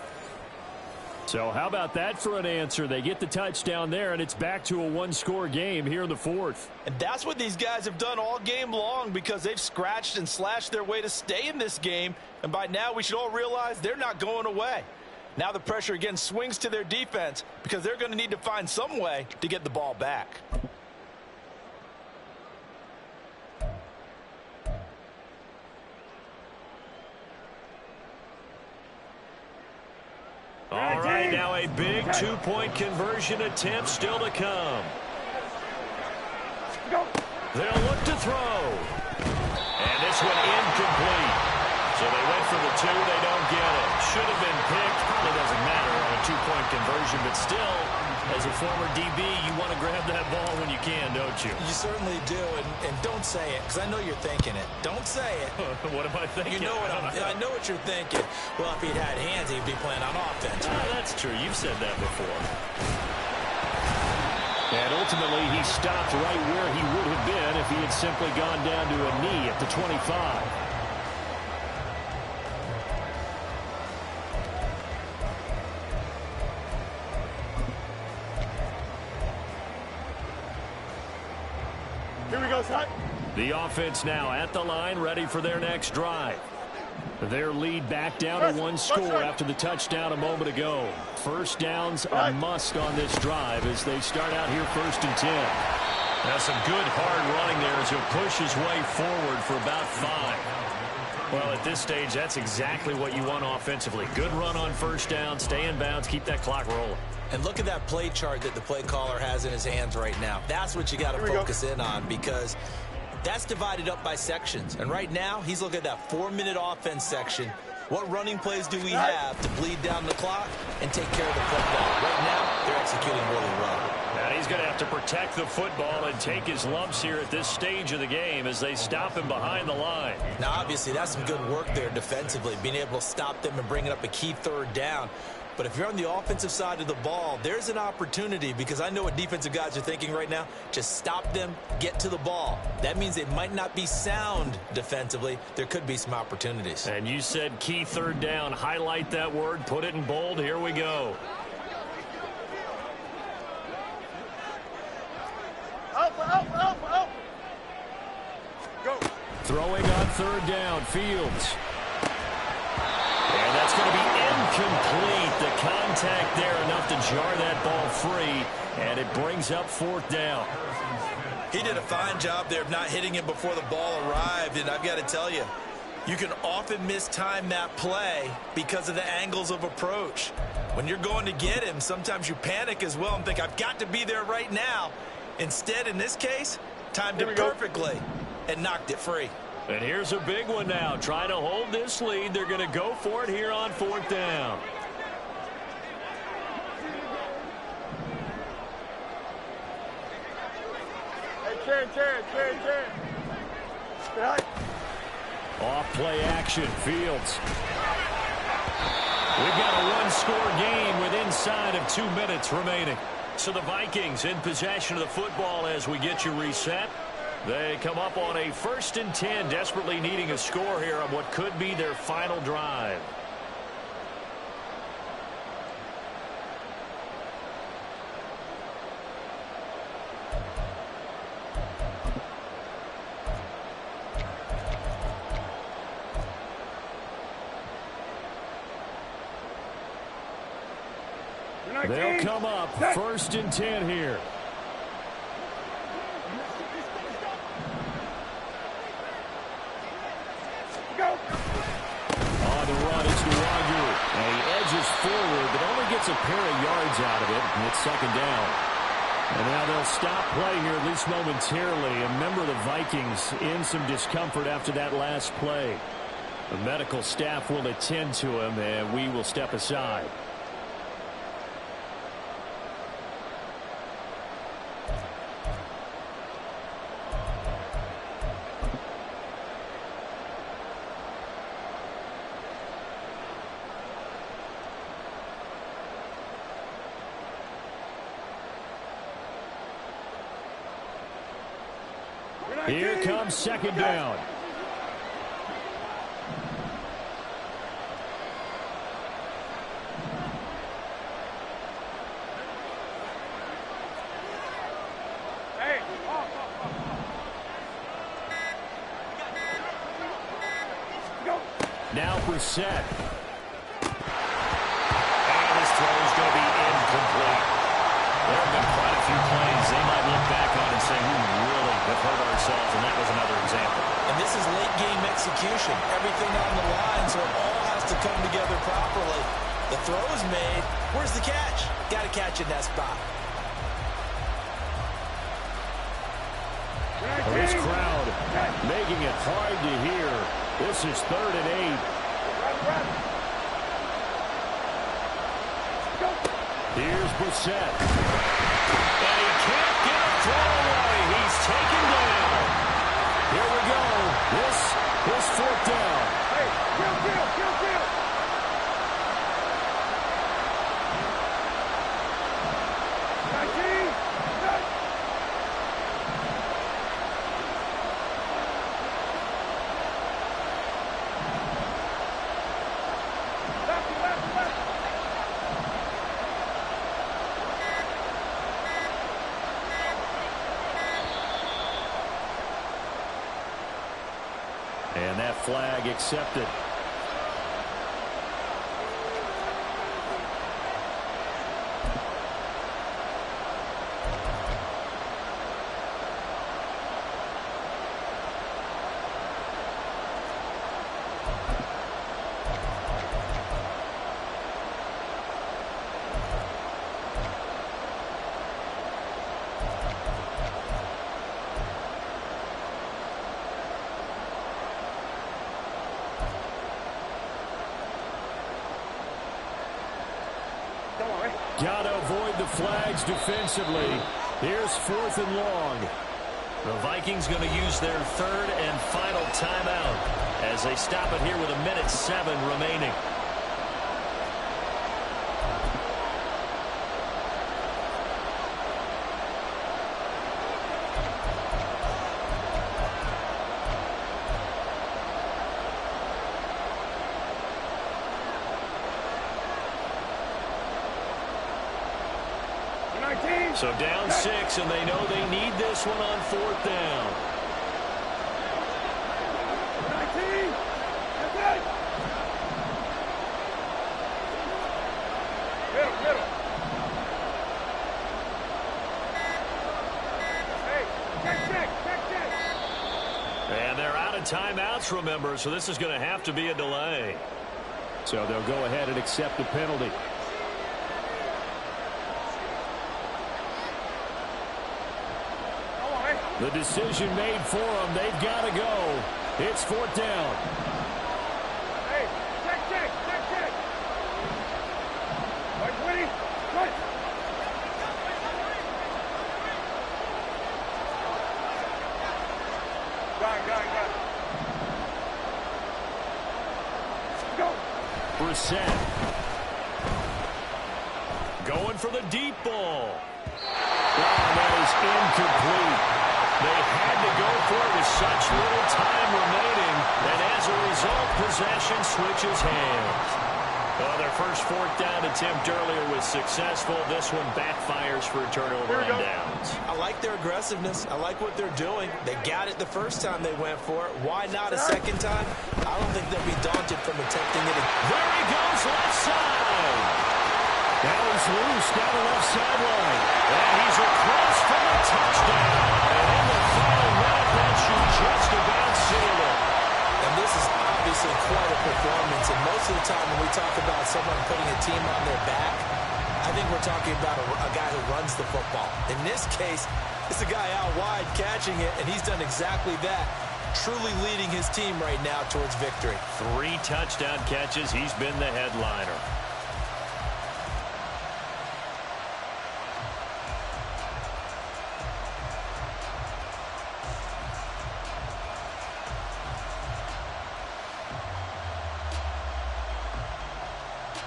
So how about that for an answer? They get the touchdown there, and it's back to a one-score game here in the 4th. And that's what these guys have done all game long because they've scratched and slashed their way to stay in this game. And by now, we should all realize they're not going away. Now the pressure again swings to their defense because they're going to need to find some way to get the ball back. All right, now a big two-point conversion attempt still to come. They'll look to throw. And this one incomplete. So they went for the two. They don't get it. Should have been picked. Probably doesn't matter on a two-point conversion. But still, as a former DB, you want to grab that ball when you can, don't you? You certainly do. And don't say it, because I know you're thinking it. Don't say it. What am I thinking? You know what I know what you're thinking. Well, if he'd had hands, he'd be playing on offense. Right? That's true. You've said that before. And ultimately, he stopped right where he would have been if he had simply gone down to a knee at the 25. Here we go, Scott. The offense now at the line, ready for their next drive. Their lead back down to one score after the touchdown a moment ago. First downs a must on this drive as they start out here 1st and 10. Now some good hard running there as he'll push his way forward for about 5. Well, at this stage, that's exactly what you want offensively. Good run on first down, stay in bounds, keep that clock rolling. And look at that play chart that the play caller has in his hands right now. That's what you got to focus in on, because that's divided up by sections. And right now, he's looking at that 4-minute offense section. What running plays do we have to bleed down the clock and take care of the football? Right now, they're executing really well. And he's going to have to protect the football and take his lumps here at this stage of the game as they stop him behind the line. Now, obviously, that's some good work there defensively, being able to stop them and bringing up a key 3rd down. But if you're on the offensive side of the ball, there's an opportunity, because I know what defensive guys are thinking right now. Just stop them, get to the ball. That means they might not be sound defensively. There could be some opportunities. And you said key 3rd down. Highlight that word, put it in bold. Here we go. Up. Go. Throwing on 3rd down, Fields. And that's going to be incomplete. The contact there enough to jar that ball free, and it brings up 4th down. He did a fine job there of not hitting him before the ball arrived, and I've got to tell you, you can often mistime that play because of the angles of approach. When you're going to get him, sometimes you panic as well and think, I've got to be there right now. Instead, in this case, timed it perfectly and knocked it free. And here's a big one now. Trying to hold this lead. They're going to go for it here on 4th down. Hey, Karen. Off play action, Fields. We've got a one-score game with inside of 2 minutes remaining. So the Vikings in possession of the football as we get you reset. They come up on a 1st and 10, desperately needing a score here on what could be their final drive. They'll come up 1st and 10 here. On the run, it's Nwangwu. And he edges forward, but only gets a pair of yards out of it. And it's 2nd down. And now they'll stop play here, at least momentarily. A member of the Vikings in some discomfort after that last play. The medical staff will attend to him, and we will step aside. Here comes 2nd down. Hey, Go. Now Brissett. execution. Everything on the line, so it all has to come together properly. The throw is made. Where's the catch? Got to catch in that spot. This crowd making it hard to hear. This is 3rd and 8. Here's Brissett. And he can't get a throw away. He's taken down. Here we go. This is 4th down. Hey, kill. 19. Left. And that flag accepted. Got to avoid the flags defensively. Here's 4th and long. The Vikings going to use their 3rd and final timeout as they stop it here with 1:07 remaining. So down 6, and they know they need this one on 4th down. 19. Okay. Middle. Hey, check. And they're out of timeouts, remember, so this is going to have to be a delay. So they'll go ahead and accept the penalty. The decision made for them. They've got to go. It's 4th down. Hey, check. Like 20. Right. Got. Go. Brissett. Going for the deep ball. That is incomplete. They had to go for it with such little time remaining, and as a result, possession switches hands. Well, their first 4th down attempt earlier was successful. This one backfires for a turnover and downs. I like their aggressiveness. I like what they're doing. They got it the first time they went for it. Why not a second time? I don't think they'll be daunted from attempting it. There he goes, left side. Now he's loose down the left sideline. And he's across for the touchdown. And in the final minute, that should just about seal it. And this is obviously quite a performance. And most of the time when we talk about someone putting a team on their back, I think we're talking about a guy who runs the football. In this case, it's a guy out wide catching it, and he's done exactly that. Truly leading his team right now towards victory. 3 touchdown catches. He's been the headliner.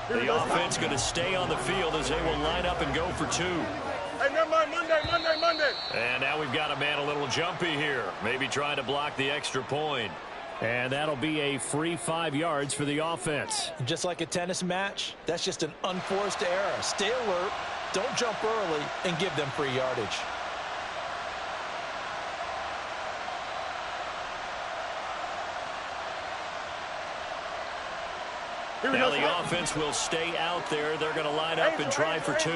The offense going to stay on the field as they will line up and go for 2. Hey, never mind. Monday. And now we've got a man a little jumpy here. Maybe trying to block the extra point. And that'll be a free 5 yards for the offense. Just like a tennis match, that's just an unforced error. Stay alert, don't jump early, and give them free yardage. Now the offense will stay out there. They're going to line up and try for 2.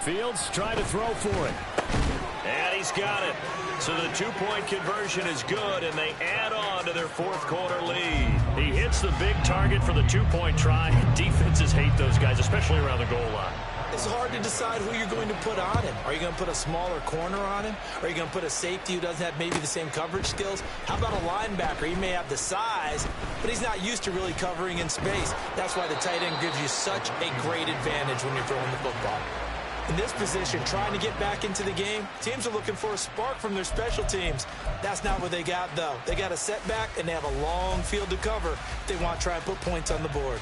Fields trying to throw for it. And he's got it. So the two-point conversion is good, and they add on to their fourth-quarter lead. He hits the big target for the two-point try. Defenses hate those guys, especially around the goal line. It's hard to decide who you're going to put on him. Are you going to put a smaller corner on him? Are you going to put a safety who doesn't have maybe the same coverage skills? How about a linebacker? He may have the size, but he's not used to really covering in space. That's why the tight end gives you such a great advantage when you're throwing the football. In this position, trying to get back into the game, teams are looking for a spark from their special teams. That's not what they got, though. They got a setback, and they have a long field to cover if they want to try and put points on the board.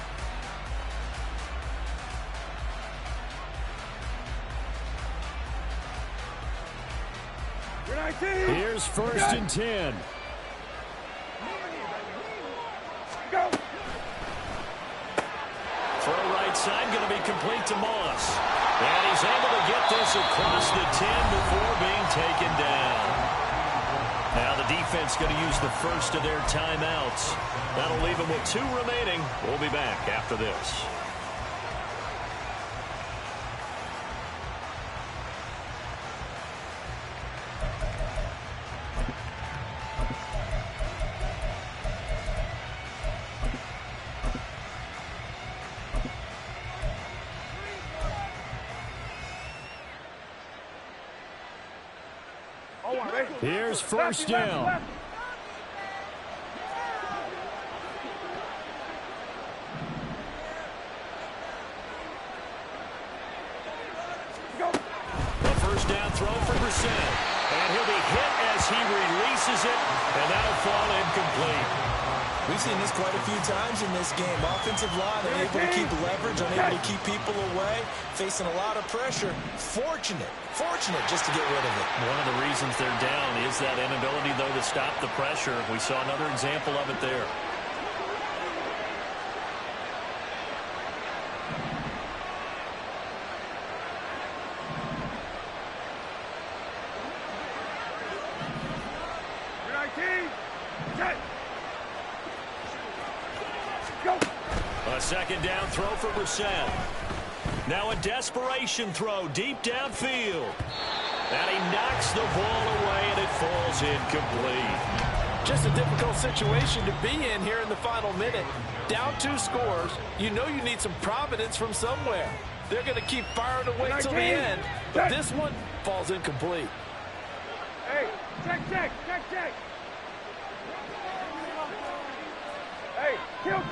Here's first and 10. Go. Throw right side, going to be complete to Moss. And he's able to get this across the 10 before being taken down. Now the defense going to use the first of their timeouts. That'll leave them with 2 remaining. We'll be back after this. Here's first down. The first down throw for Brissett. And he'll be hit as he releases it, and that'll fall incomplete. We've seen this quite a few times in this game. Offensive line unable to keep leverage, unable to keep people away, facing a lot of pressure. Fortunate just to get rid of it. One of the reasons they're down is that inability, though, to stop the pressure. We saw another example of it there. A second down throw for Brissett. Now a desperation throw deep downfield. And he knocks the ball away, and it falls incomplete. Just a difficult situation to be in here in the final minute. Down 2 scores. You know you need some providence from somewhere. They're going to keep firing away till the end. But this one falls incomplete. Hey, check. Hey, kill.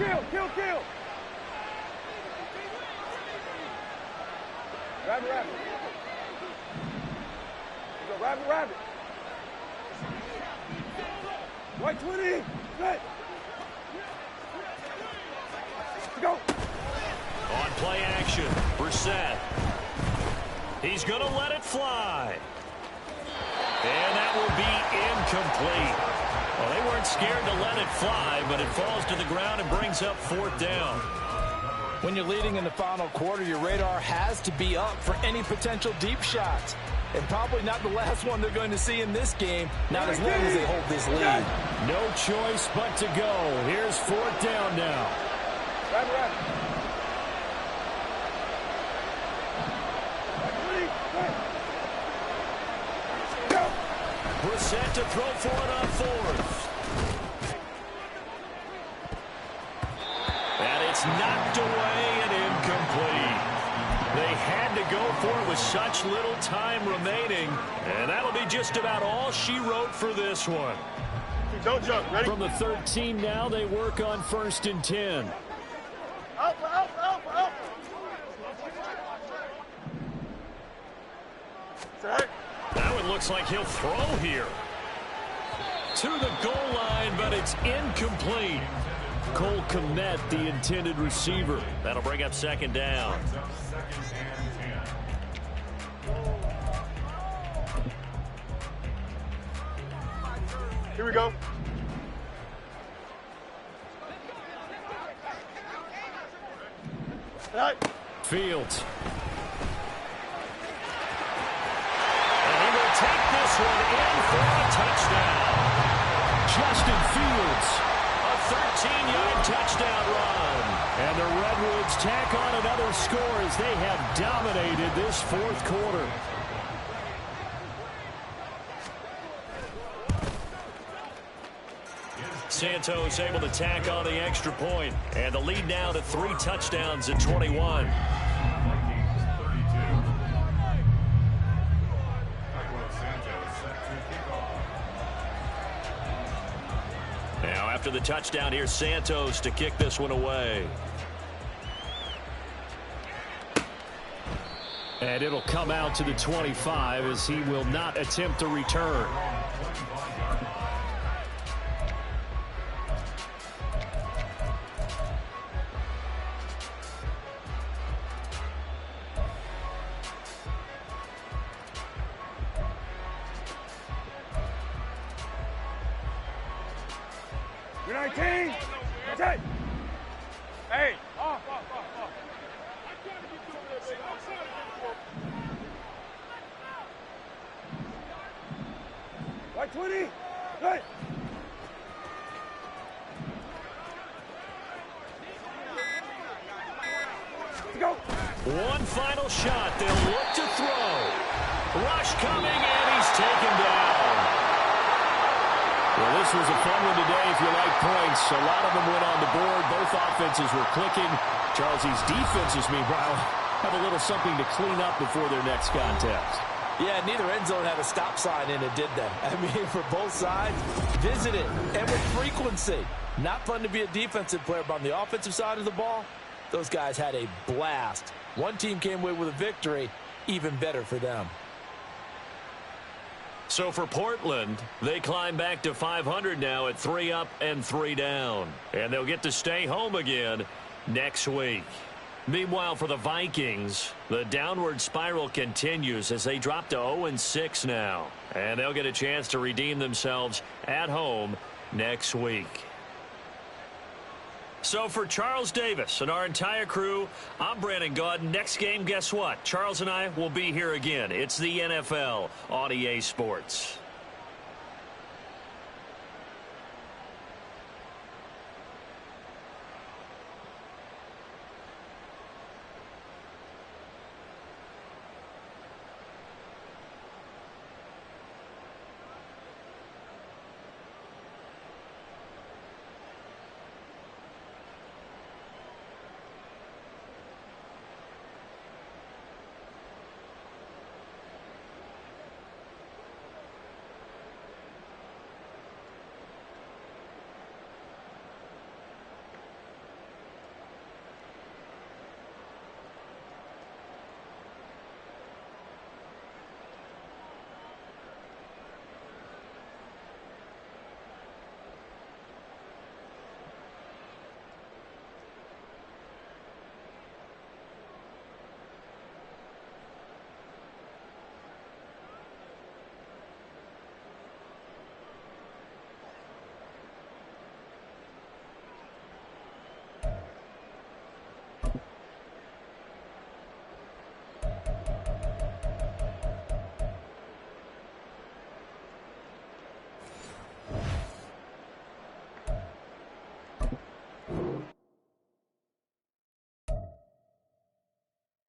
Rabbit. Go, rabbit. White 20. Good. Go. On play action, Brissett. He's going to let it fly. And that will be incomplete. Well, they weren't scared to let it fly, but it falls to the ground and brings up 4th down. When you're leading in the final quarter, your radar has to be up for any potential deep shots. And probably not the last one they're going to see in this game, not as long as they hold this lead. No choice but to go. Here's 4th down now. Rabbit. Brissett to throw for it on 4th. And it's knocked away and incomplete. They had to go for it with such little time remaining. And that'll be just about all she wrote for this one. Don't jump. Ready? From the 13 now, they work on first and 10. Up. Set. Now it looks like he'll throw here. To the goal line, but it's incomplete. Cole Kmet, the intended receiver. That'll bring up 2nd down. Here we go. Right. Fields. And he will take this one in for a touchdown. Justin Fields. A 13-yard touchdown run. And the Redwoods tack on another score as they have dominated this 4th quarter. Santos able to tack on the extra point. And the lead now to 3 touchdowns at 21. Now after the touchdown, here's Santos to kick this one away. And it'll come out to the 25 as he will not attempt to return. You're 19. Okay. Hey. Right 20. Good. Let's go. One final shot. They'll look to throw. Rush coming, and he's taken down. Well, this was a fun one today if you like points. A lot of them went on the board. Both offenses were clicking. Charles, these defenses, meanwhile, have a little something to clean up before their next contest. Yeah, neither end zone had a stop sign in it, did they? I mean, for both sides, visit it, and with frequency. Not fun to be a defensive player, but on the offensive side of the ball, those guys had a blast. One team came away with a victory, even better for them. So for Portland, they climb back to 500 now at 3 up and 3 down. And they'll get to stay home again next week. Meanwhile, for the Vikings, the downward spiral continues as they drop to 0-6 now. And they'll get a chance to redeem themselves at home next week. So for Charles Davis and our entire crew, I'm Brandon Gaudin. Next game, guess what? Charles and I will be here again. It's the NFL on EA Sports.